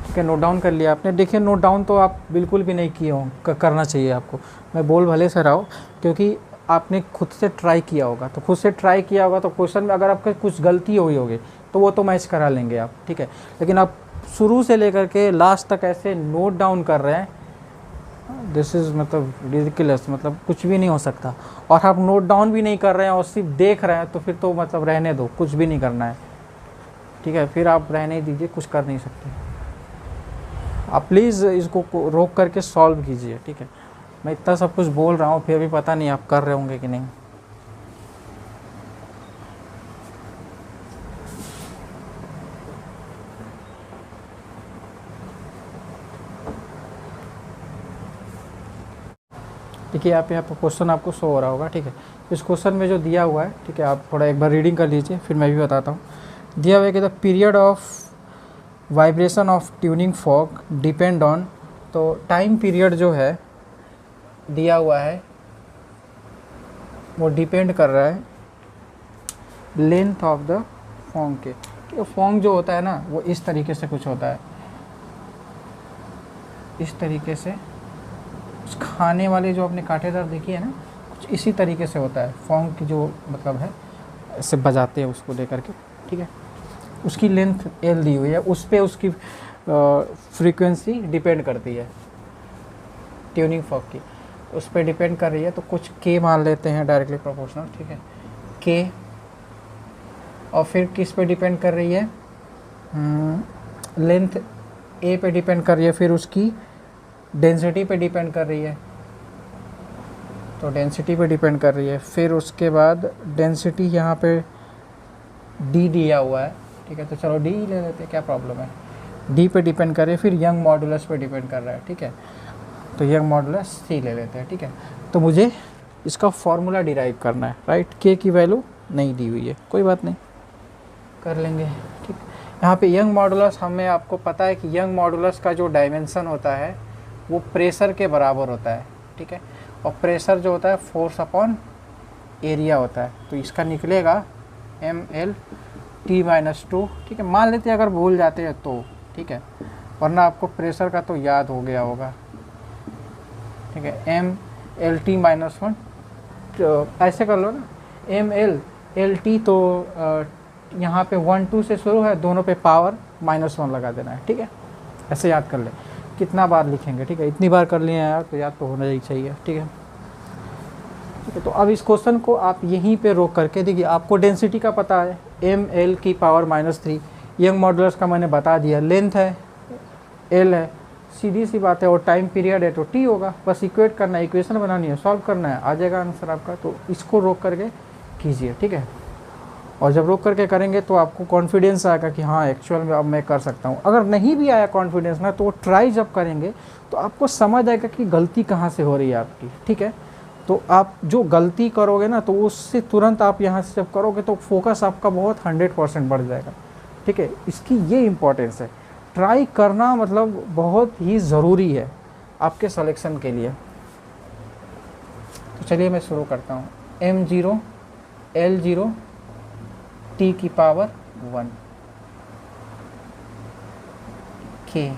ठीक है, नोट डाउन कर लिया आपने। देखिए नोट डाउन तो आप बिल्कुल भी नहीं किए हो, करना चाहिए आपको। मैं बोल भले से रहा हूँ, क्योंकि आपने खुद से ट्राई किया होगा, तो खुद से ट्राई किया होगा तो क्वेश्चन में अगर आपके कुछ गलती हुई होगी तो वो तो मैच करा लेंगे आप, ठीक है। लेकिन आप शुरू से लेकर के लास्ट तक ऐसे नोट डाउन कर रहे हैं, दिस इज़ मतलब रिडिकुलस, मतलब कुछ भी नहीं हो सकता। और आप नोट डाउन भी नहीं कर रहे हैं और सिर्फ देख रहे हैं, तो फिर तो मतलब रहने दो, कुछ भी नहीं करना है, ठीक है। फिर आप रहने ही दीजिए, कुछ कर नहीं सकते। आप प्लीज़ इसको रोक करके सॉल्व कीजिए, ठीक है। मैं इतना सब कुछ बोल रहा हूँ, फिर भी पता नहीं आप कर रहे होंगे कि नहीं। देखिए यहाँ पे क्वेश्चन आपको शो हो रहा होगा, ठीक है। इस क्वेश्चन में जो दिया हुआ है, ठीक है, आप थोड़ा एक बार रीडिंग कर लीजिए, फिर मैं भी बताता हूँ। दिया हुआ है कि the period of vibration of tuning fog depend on, तो टाइम पीरियड जो है दिया हुआ है वो डिपेंड कर रहा है लेंथ ऑफ द फॉन्ग के। तो फॉन्ग जो होता है ना, वो इस तरीके से कुछ होता है, इस तरीके से। उस खाने वाले जो आपने कांटेदार देखी है ना, कुछ इसी तरीके से होता है फॉन्ग की, जो मतलब है ऐसे बजाते हैं उसको लेकर के, ठीक है। उसकी लेंथ L दी हुई है, उस पर उसकी फ्रीक्वेंसी डिपेंड करती है ट्यूनिंग फॉग की, उस पर डिपेंड कर रही है। तो कुछ K मान लेते हैं डायरेक्टली प्रोपोर्शनल, ठीक है। K और फिर किस पे डिपेंड कर रही है, लेंथ ए पे डिपेंड कर रही है, फिर उसकी डेंसिटी पे डिपेंड कर रही है, तो डेंसिटी पे डिपेंड कर रही है। फिर उसके बाद डेंसिटी यहाँ पे डी दिया हुआ है, ठीक है, तो चलो डी ले लेते हैं, क्या प्रॉब्लम है। डी पे डिपेंड कर रही है, फिर यंग मॉडुलस पे डिपेंड कर रहा है, ठीक है, तो यंग मॉडुलस सी ले लेते हैं, ठीक है। तो मुझे इसका फॉर्मूला डिराइव करना है, राइट। के की वैल्यू नहीं दी हुई है, कोई बात नहीं, कर लेंगे, ठीक। यहाँ पे यंग मॉडुलस, हमें आपको पता है कि यंग मॉडुलस का जो डायमेंशन होता है वो प्रेशर के बराबर होता है, ठीक है, और प्रेशर जो होता है फोर्स अपॉन एरिया होता है, तो इसका निकलेगा ML/T-2, ठीक है। मान लेते हैं अगर भूल जाते हैं तो, ठीक है, वरना आपको प्रेशर का तो याद हो गया होगा, ठीक है। ML/T-1, तो ऐसे कर लो ना, ML/T, तो यहाँ पे 1 2 से शुरू है, दोनों पे पावर -1 लगा देना है, ठीक है, ऐसे याद कर ले। कितना बार लिखेंगे, ठीक है, इतनी बार कर लिए हैं यार, तो याद तो होना ही चाहिए, ठीक है। ठीक है, तो अब इस क्वेश्चन को आप यहीं पे रोक करके देखिए, आपको डेंसिटी का पता है ML/-3, यंग मॉडुलस का मैंने बता दिया, लेंथ है L है, सीधी सी बात है, और टाइम पीरियड है तो T होगा, बस इक्वेट करना है, इक्वेशन बनानी है, सॉल्व करना है, आ जाएगा आंसर आपका। तो इसको रोक करके कीजिए, ठीक है, और जब रोक करके करेंगे तो आपको कॉन्फिडेंस आएगा कि हाँ एक्चुअल में अब मैं कर सकता हूँ। अगर नहीं भी आया कॉन्फिडेंस ना, तो ट्राई जब करेंगे तो आपको समझ आएगा कि गलती कहाँ से हो रही है आपकी, ठीक है। तो आप जो गलती करोगे ना, तो उससे तुरंत आप यहाँ से जब करोगे तो फोकस आपका बहुत 100% बढ़ जाएगा, ठीक है। इसकी ये इम्पोर्टेंस है, ट्राई करना मतलब बहुत ही ज़रूरी है आपके सिलेक्शन के लिए। तो चलिए मैं शुरू करता हूँ। M0 L0 T⁻1 K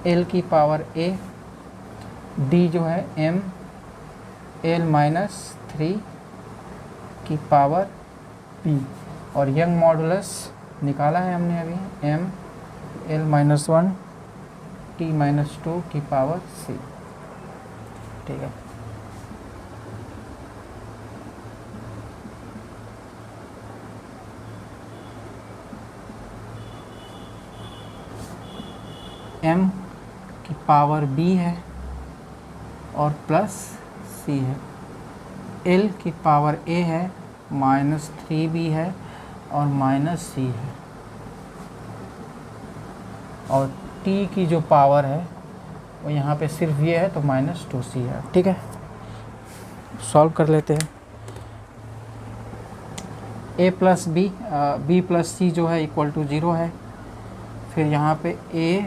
L⁻A D जो है ML-3 और यंग मॉडुलस निकाला है हमने अभी, ML-1 T-2 C, ठीक है। M⁻B है और प्लस C है, L⁻A है, -3B है और -C है, और T की जो पावर है वो यहाँ पे सिर्फ ये है, तो -2C है, ठीक है। सॉल्व कर लेते हैं। A+B B+C जो है = 0 है, फिर यहाँ पे A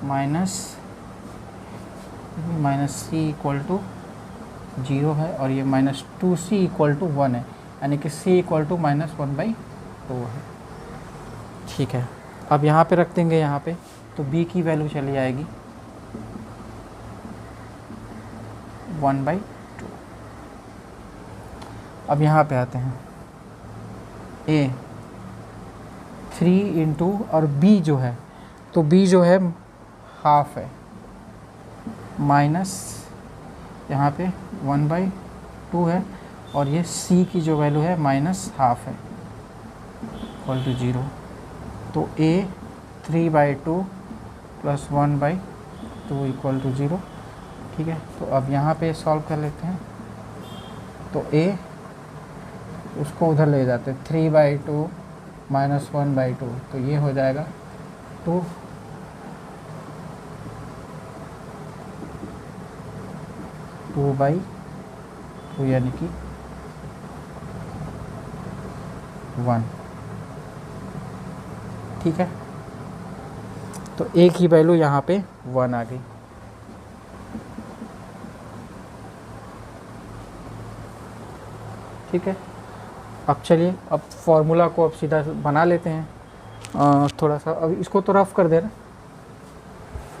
-C = 0 है, और ये -2C = 1 है, यानी कि C = -1/2 है, ठीक है। अब यहाँ पे रख देंगे, यहाँ पे तो B की वैल्यू चली आएगी 1/2। अब यहाँ पे आते हैं, A 3 इंटू, और B जो है, तो B जो है हाफ है, माइनस यहाँ पे 1/2 है, और ये C की जो वैल्यू है -½ है, = 0। तो A 3/2 + 1/2 = 0, ठीक है। तो अब यहाँ पे सॉल्व कर लेते हैं, तो A उसको उधर ले जाते हैं, 3/2 - 1/2, तो ये हो जाएगा 2 2/2 यानी कि 1, ठीक है। तो A की वैल्यू यहाँ पे 1 आ गई, ठीक है। अब चलिए, अब फॉर्मूला को अब सीधा बना लेते हैं। थोड़ा सा अब इसको तो रफ कर देना,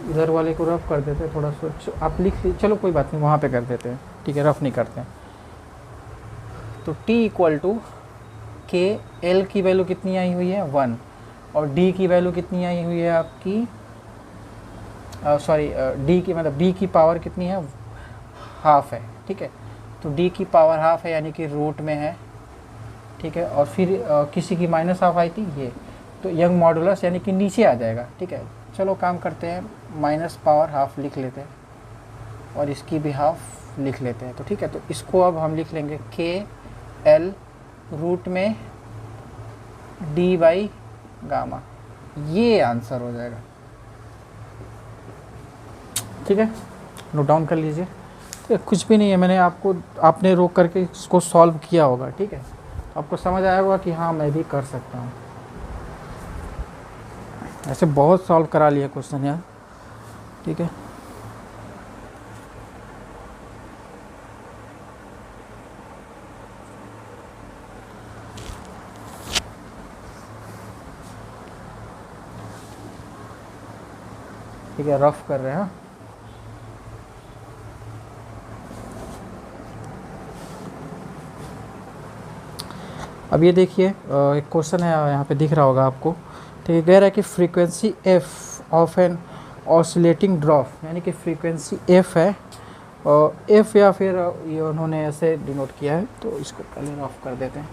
इधर वाले को रफ कर देते हैं थोड़ा सा, आप लिख, चलो कोई बात नहीं, वहाँ पे कर देते हैं, ठीक है, रफ नहीं करते हैं। तो T = K, L की वैल्यू कितनी आई हुई है 1, और D की वैल्यू कितनी आई हुई है आपकी, सॉरी D की मतलब D की पावर कितनी है, ½ है, ठीक है। तो D की पावर ½ है, यानी कि रूट में है, ठीक है, और फिर किसी की माइनस हाफ आई थी ये, तो यंग मॉडुलस यानी कि नीचे आ जाएगा। ठीक है, चलो काम करते हैं, माइनस पावर हाफ लिख लेते हैं और इसकी भी हाफ लिख लेते हैं। तो ठीक है, तो इसको अब हम लिख लेंगे के एल रूट में डी बाई गामा, ये आंसर हो जाएगा। ठीक है, नोट डाउन कर लीजिए। तो कुछ भी नहीं है, मैंने आपने रोक करके इसको सॉल्व किया होगा। ठीक है, आपको समझ आया होगा कि हाँ मैं भी कर सकता हूँ। ऐसे बहुत सॉल्व करा लिया क्वेश्चन यार। ठीक है, ठीक है, रफ कर रहे हैं। अब ये देखिए, एक क्वेश्चन है यहाँ पे दिख रहा होगा आपको। तो ये कह रहा है कि frequency f of an oscillating drop, यानी कि फ्रीक्वेंसी एफ है, और एफ या फिर ये उन्होंने ऐसे डिनोट किया है, तो इसको पहले रफ कर देते हैं।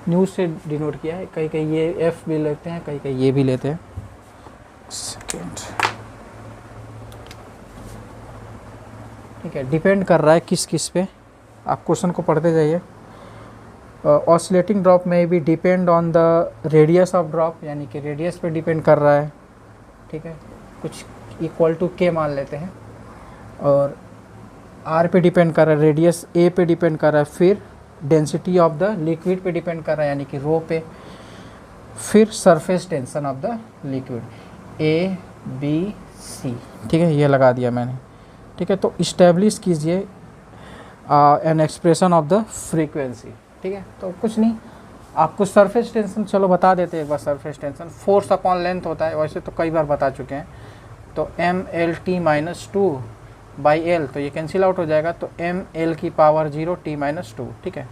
न्यूज़ से डिनोट किया है, कहीं कहीं ये एफ भी लेते हैं, कहीं कहीं ये भी लेते हैं। सेकेंड, ठीक है, डिपेंड कर रहा है किस किस पे, आप क्वेश्चन को पढ़ते जाइए। ऑसिलेटिंग ड्रॉप में भी depend on the radius of drop, यानी कि रेडियस पे डिपेंड कर रहा है। ठीक है, कुछ इक्वल टू के मान लेते हैं, और आर पे डिपेंड कर रहा है, रेडियस ए पे डिपेंड कर रहा है, फिर डेंसिटी ऑफ द लिक्विड पे डिपेंड कर रहा है, यानी कि रो पे, फिर surface tension of the liquid, a b c. ठीक है, ये लगा दिया मैंने। ठीक है, तो इस्टेब्लिश कीजिए an expression of the frequency. ठीक है, तो कुछ नहीं, आपको सरफेस टेंशन चलो बता देते हैं एक बार। Surface tension force upon length होता है, वैसे तो कई बार बता चुके हैं। तो M L T minus two by L, तो ये कैंसिल आउट हो जाएगा, तो एम एल की पावर 0 टी माइनस टू। ठीक है,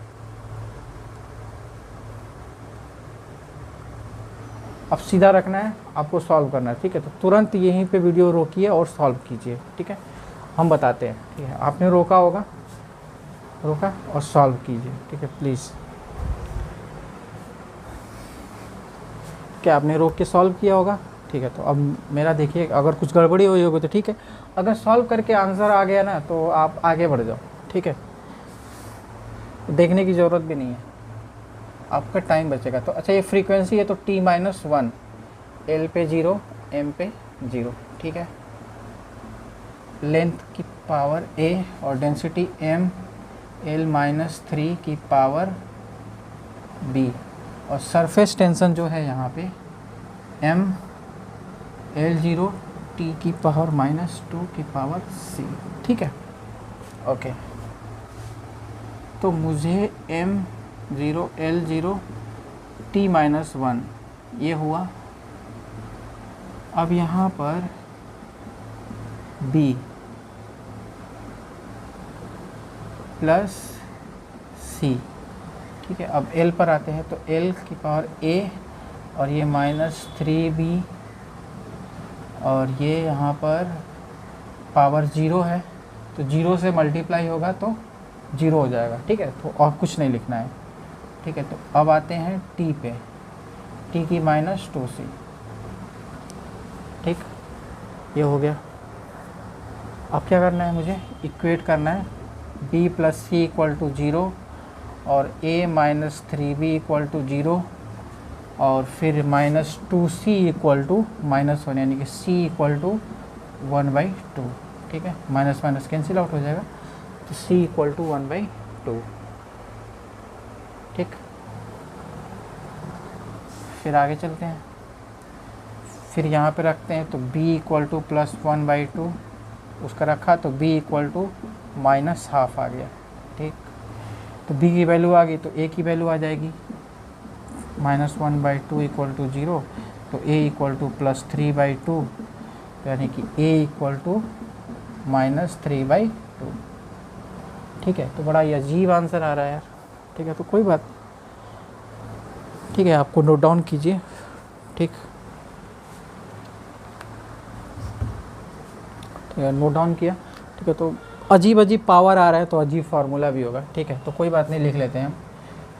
अब सीधा रखना है, आपको सॉल्व करना है। ठीक है, तो तुरंत यहीं पे वीडियो रोकिए और सॉल्व कीजिए। ठीक है, हम बताते हैं। ठीक है, आपने रोका होगा, रोका और सॉल्व कीजिए। ठीक है, प्लीज़। क्या आपने रोक के सॉल्व किया होगा? ठीक है, तो अब मेरा देखिए, अगर कुछ गड़बड़ी हुई होगी तो ठीक है, अगर सॉल्व करके आंसर आ गया ना तो आप आगे बढ़ जाओ। ठीक है, देखने की ज़रूरत भी नहीं है, आपका टाइम बचेगा। तो अच्छा, ये फ्रीक्वेंसी है तो t माइनस 1, एल पे 0, एम पे 0। ठीक है, लेंथ की पावर a और डेंसिटी m, एल माइनस 3 की पावर b, और सरफेस टेंशन जो है यहाँ पे m L0 t की पावर माइनस 2 की पावर c। ठीक है, ओके, तो मुझे m0 L0 t माइनस 1 ये हुआ। अब यहाँ पर b प्लस c। ठीक है, अब l पर आते हैं, तो l की पावर a, और ये माइनस 3b, और ये यहाँ पर पावर 0 है, तो 0 से मल्टीप्लाई होगा तो 0 हो जाएगा। ठीक है, तो और कुछ नहीं लिखना है। ठीक है, तो अब आते हैं t पे, t की माइनस 2c। ठीक, ये हो गया। अब क्या करना है, मुझे इक्वेट करना है b plus c equal to 0, और a minus 3b equal to 0, और फिर minus 2c equal to minus 1, यानी कि c इक्वल टू 1/2। ठीक है, माइनस माइनस कैंसिल आउट हो जाएगा, तो c इक्वल टू 1/2। ठीक, फिर आगे चलते हैं, फिर यहाँ पे रखते हैं, तो b इक्वल टू प्लस 1/2 उसका रखा, तो b equal to minus half आ गया। ठीक, तो b की वैल्यू आ गई तो a की वैल्यू आ जाएगी, माइनस 1/2 इक्वल टू 0, तो a इक्वल टू प्लस 3/2, तो यानी कि a इक्वल टू माइनस 3/2। ठीक है, तो बड़ा ही अजीब आंसर आ रहा है यार। ठीक है, तो कोई बात, ठीक है, आपको नोट डाउन कीजिए। ठीक, ठीक है, नोट डाउन किया। ठीक है, तो अजीब अजीब पावर आ रहा है तो अजीब फार्मूला भी होगा। ठीक है, तो कोई बात नहीं, लिख लेते हैं हम।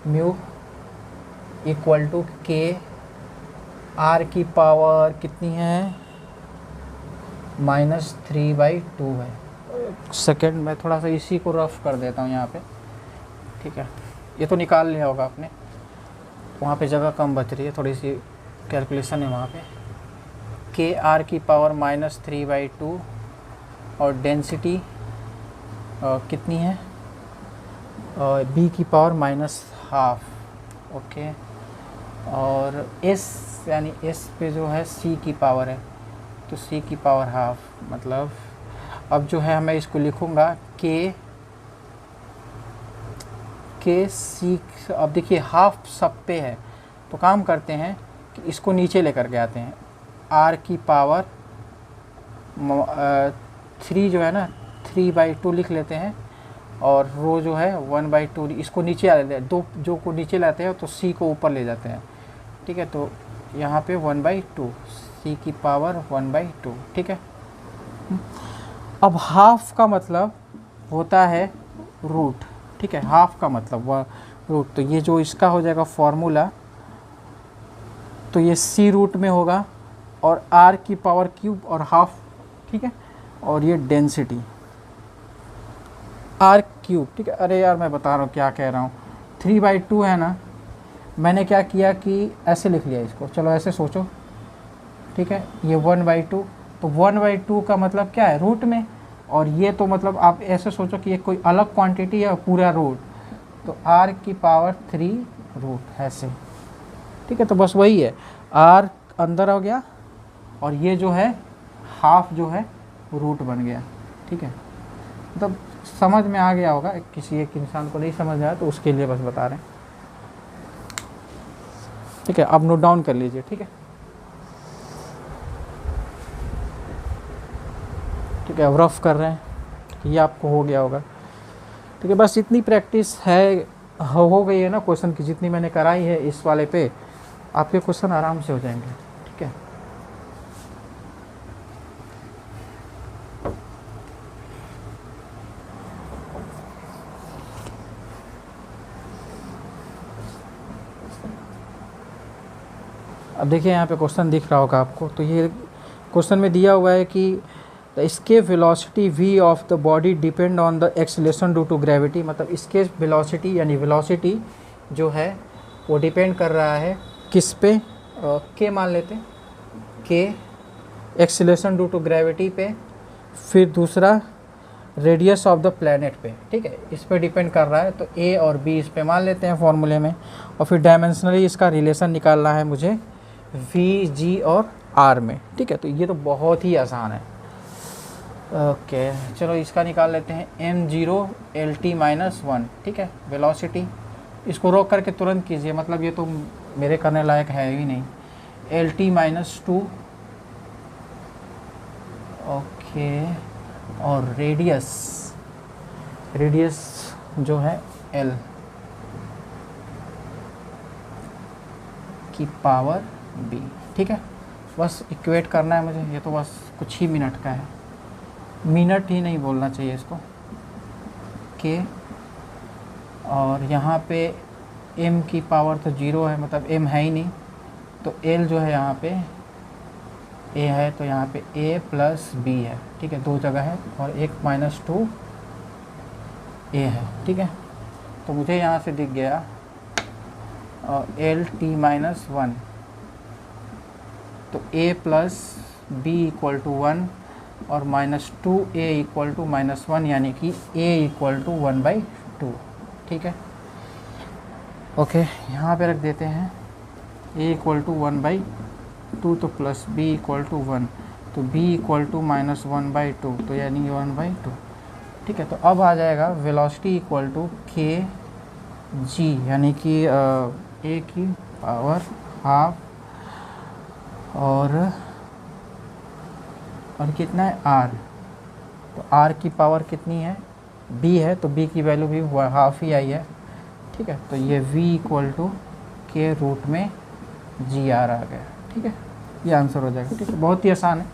म्यू इक्वल टू के आर की पावर कितनी है, -3/2 है। सेकेंड मैं थोड़ा सा इसी को रफ कर देता हूँ यहाँ पे, ठीक है। ये तो निकाल लिया होगा आपने, वहाँ पे जगह कम बच रही है, थोड़ी सी कैलकुलेशन है वहाँ पे। के आर की पावर -3/2 और डेंसिटी कितनी है, बी की पावर -12, ओके। और एस यानी एस पे जो है सी की पावर है, तो सी की पावर हाफ, मतलब अब जो है मैं इसको लिखूँगा के सी। अब देखिए हाफ सब पे है, तो काम करते हैं कि इसको नीचे लेकर के आते हैं। आर की पावर 3 जो है ना 3/2 लिख लेते हैं, और रो जो है 1/2, इसको नीचे आ लेते हैं। दो जो को नीचे लाते हैं तो सी को ऊपर ले जाते हैं, ठीक है। तो यहाँ पे 1/2, सी की पावर 1/2, ठीक है। अब हाफ का मतलब होता है रूट, ठीक है। हाफ का मतलब वह रूट, तो ये जो इसका हो जाएगा फॉर्मूला, तो ये सी रूट में होगा और आर की पावर क्यूब और हाफ, ठीक है। और ये डेंसिटी आर क्यूब, ठीक है। अरे यार मैं बता रहा हूँ क्या कह रहा हूँ, 3/2 है ना, मैंने क्या किया कि ऐसे लिख लिया इसको, चलो ऐसे सोचो, ठीक है। ये 1/2, तो 1/2 का मतलब क्या है, रूट में, और ये तो मतलब आप ऐसे सोचो कि ये कोई अलग क्वांटिटी है, पूरा रूट, तो आर की पावर 3 रूट ऐसे, ठीक है। तो बस वही है, आर अंदर आ गया और ये जो है हाफ जो है रूट बन गया, ठीक है। मतलब समझ में आ गया होगा, किसी एक इंसान को नहीं समझ आया तो उसके लिए बस बता रहे हैं, ठीक है। अब नोट डाउन कर लीजिए, ठीक है, ठीक है। अब रफ कर रहे हैं, ये आपको हो गया होगा, ठीक है। बस इतनी प्रैक्टिस है, हो गई है ना क्वेश्चन की, जितनी मैंने कराई है इस वाले पे, आपके क्वेश्चन आराम से हो जाएंगे, ठीक है। अब देखिए यहाँ पे क्वेश्चन दिख रहा होगा आपको, तो ये क्वेश्चन में दिया हुआ है कि the escape velocity v of the body depend on the acceleration due to gravity, मतलब escape velocity यानी वेलोसिटी जो है वो डिपेंड कर रहा है किस पे, के मान लेते हैं, के एक्सीलरेशन ड्यू टू ग्रेविटी पे, फिर दूसरा रेडियस ऑफ द प्लैनेट पे, ठीक है, इस पे डिपेंड कर रहा है। तो ए और बी इस पे मान लेते हैं फॉर्मूले में, और फिर डायमेंशनली इसका रिलेशन निकालना है मुझे वी जी और आर में, ठीक है। तो ये तो बहुत ही आसान है, ओके। चलो इसका निकाल लेते हैं, m0 LT -1, ठीक है, वेलोसिटी। इसको रोक करके तुरंत कीजिए, मतलब ये तो मेरे करने लायक है ही नहीं। LT -2, ओके, और रेडियस जो है L की पावर B, ठीक है। बस इक्वेट करना है मुझे, ये तो बस कुछ ही मिनट का है, मिनट ही नहीं बोलना चाहिए इसको, के। और यहाँ पे m की पावर तो 0 है, मतलब m है ही नहीं, तो l जो है यहाँ पे a है, तो यहाँ पे a + b है, ठीक है, दो जगह है, और एक -2 a है, ठीक है। तो मुझे यहाँ से दिख गया LT -1, तो a + b = 1 और -2a = -1, यानी कि a = 1/2, ठीक है, ओके। यहाँ पे रख देते हैं a = 1/2, तो प्लस b = 1, तो b = -1/2, तो यानी 1/2, ठीक है। तो अब आ जाएगा वेलोसिटी इक्वल टू के जी, यानी कि a की पावर हाफ और कितना है r, तो r की पावर कितनी है, b है, तो b की वैल्यू भी हाफ ही आई है, ठीक है। तो ये v = के रूट में जी आर आ गया, ठीक है, ये आंसर हो जाएगा, ठीक है। बहुत ही आसान है,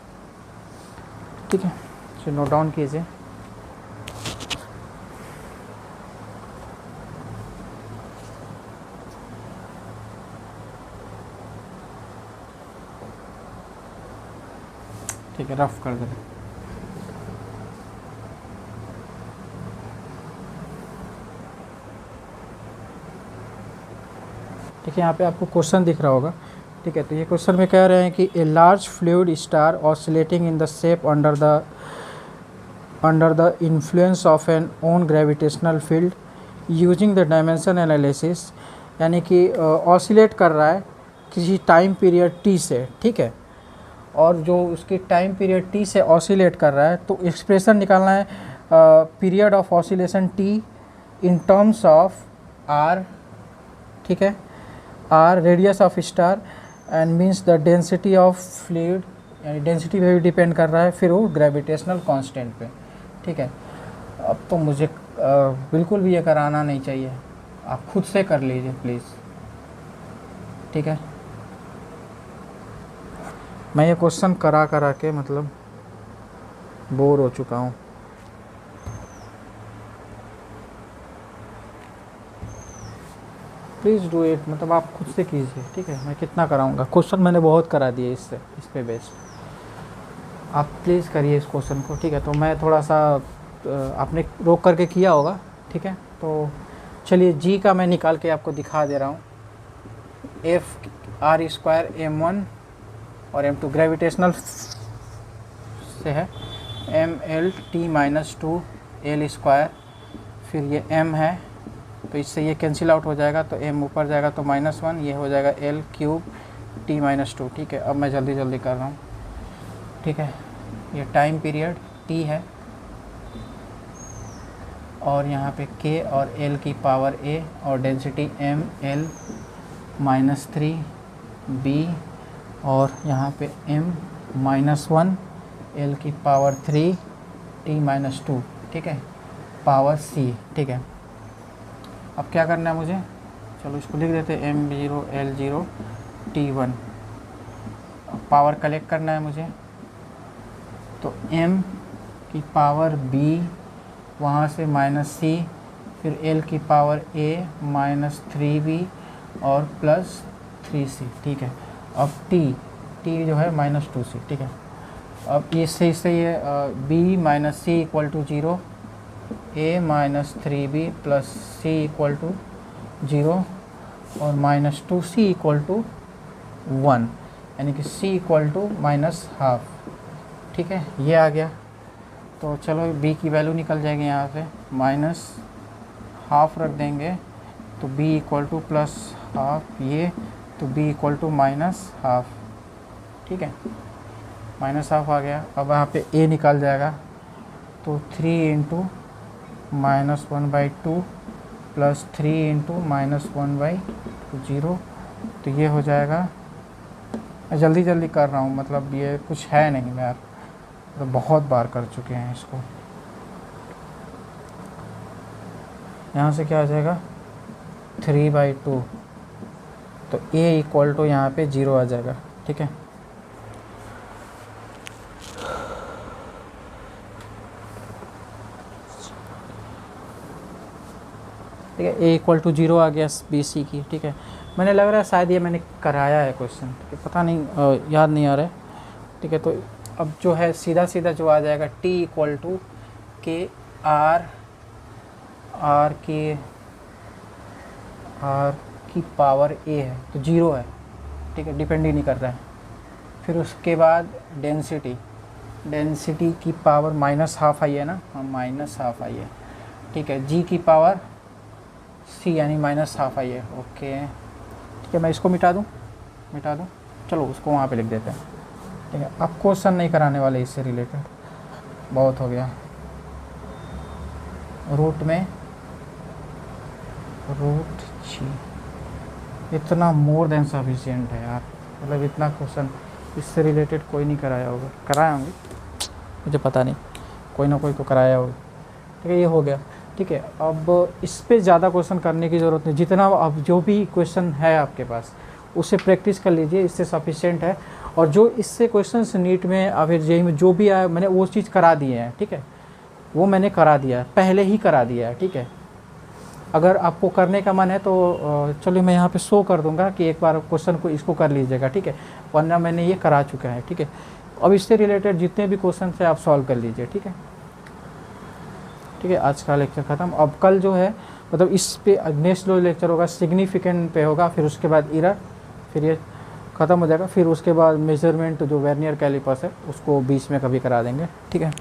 ठीक है। चलो नोट डाउन कीजिए। ठीक है, रफ कर दे रहे। ठीक है, यहाँ पे आपको क्वेश्चन दिख रहा होगा। ठीक है, तो ये क्वेश्चन में कह रहे हैं कि a large fluid star oscillating in the shape under the influence of an own gravitational field using the dimension analysis, यानी कि ऑसिलेट कर रहा है किसी टाइम पीरियड टी से। ठीक है, और जो उसकी टाइम पीरियड टी से ऑसिलेट कर रहा है, तो एक्सप्रेशन निकालना है period of oscillation T in terms of R. ठीक है, R radius of star and means the density of fluid, यानी डेंसिटी पे भी डिपेंड कर रहा है, फिर वो ग्रेविटेशनल कांस्टेंट पे। ठीक है, अब तो मुझे बिल्कुल भी ये कराना नहीं चाहिए, आप खुद से कर लीजिए प्लीज़। ठीक है, मैं ये क्वेश्चन करा के मतलब बोर हो चुका हूँ। प्लीज़ डू इट, मतलब आप खुद से कीजिए। ठीक है, मैं कितना कराऊंगा, क्वेश्चन मैंने बहुत करा दिए इससे, इस पे बेस्ड। आप प्लीज़ करिए इस क्वेश्चन को। ठीक है, तो मैं थोड़ा सा आपने रोक करके किया होगा। ठीक है, तो चलिए जी का मैं निकाल के आपको दिखा दे रहा हूँ। एफ आर स्क्वायर M1 और M2 ग्रेविटेशनल से है, ML T-2 L स्क्वायर, फिर ये M है तो इससे ये कैंसिल आउट हो जाएगा, तो M ऊपर जाएगा तो -1, ये हो जाएगा L³ T-2। ठीक है, अब मैं जल्दी जल्दी कर रहा हूँ। ठीक है, ये टाइम पीरियड T है और यहाँ पे K और L की पावर A और डेंसिटी ML-3B और यहाँ पे M-1 L की पावर 3 T-2। ठीक है, पावर C। ठीक है, अब क्या करना है मुझे, चलो इसको लिख देते हैं M0 L0 T1। Power collect करना है मुझे, तो M की पावर B, वहाँ से -C, फिर L की पावर A -3B और +3C। ठीक है, अब T जो है -2C। ठीक है, अब इससे ये B - C = 0, A -3B + C = 0 और -2C = 1, यानी कि C = -12। ठीक है, ये आ गया। तो चलो B की वैल्यू निकल जाएगी यहाँ से, -12 रख देंगे तो B = +12, ये तो B = -12। ठीक है, -12 आ गया। अब यहाँ पे A निकल जाएगा, तो 3 × -1/2 + 3 × -1/2 0, तो ये हो जाएगा। मैं जल्दी जल्दी कर रहा हूँ, मतलब ये कुछ है नहीं, मैं तो बहुत बार कर चुके हैं इसको। यहाँ से क्या आ जाएगा 3/2, तो A = यहाँ पे 0 आ जाएगा। ठीक है, ठीक है, A = 0 आ गया BC की। ठीक है, मैंने लग रहा है शायद ये मैंने कराया है क्वेश्चन, पता नहीं, याद नहीं आ रहा है। ठीक है, तो अब जो है सीधा सीधा जो आ जाएगा T = K R की पावर A है, तो 0 है। ठीक है, डिपेंड ही नहीं कर रहा है। फिर उसके बाद डेंसिटी की पावर -12 आई है ना, हाँ -12 आई है। ठीक है, G की पावर C यानी -12 आई है। ओके, ठीक है, मैं इसको मिटा दूँ, चलो उसको वहाँ पे लिख देते हैं। ठीक है, अब क्वेश्चन नहीं कराने वाले इससे रिलेटेड, बहुत हो गया। रूट G इतना मोर देन सफिशिएंट है यार, मतलब इतना क्वेश्चन इससे रिलेटेड कोई नहीं कराया होगा, कराया होंगे मुझे पता नहीं, कोई ना कोई तो कराया होगा। ठीक है, ये हो गया। ठीक है, अब इस पे ज़्यादा क्वेश्चन करने की ज़रूरत नहीं, जितना अब जो भी क्वेश्चन है आपके पास उससे प्रैक्टिस कर लीजिए, इससे सफिशिएंट है। और जो इससे क्वेश्चन नीट में या फिर जेईई में जो भी आया, मैंने वो चीज़ करा दिए हैं। ठीक है, वो मैंने करा दिया है, पहले ही करा दिया है। ठीक है, अगर आपको करने का मन है तो चलिए मैं यहाँ पे शो कर दूंगा कि एक बार क्वेश्चन को इसको कर लीजिएगा, ठीक है, वरना मैंने ये करा चुका है, ठीक है। अब इससे रिलेटेड जितने भी क्वेश्चन है आप सॉल्व कर लीजिए, ठीक है। ठीक है, आज का लेक्चर ख़त्म। अब कल जो है मतलब इस पे नेक्स्ट जो लेक्चर होगा सिग्निफिकेंट पे होगा, फिर उसके बाद एरर, फिर ये ख़त्म हो जाएगा, फिर उसके बाद मेजरमेंट जो वर्नियर कैलिपर्स है उसको बीच में कभी करा देंगे, ठीक है।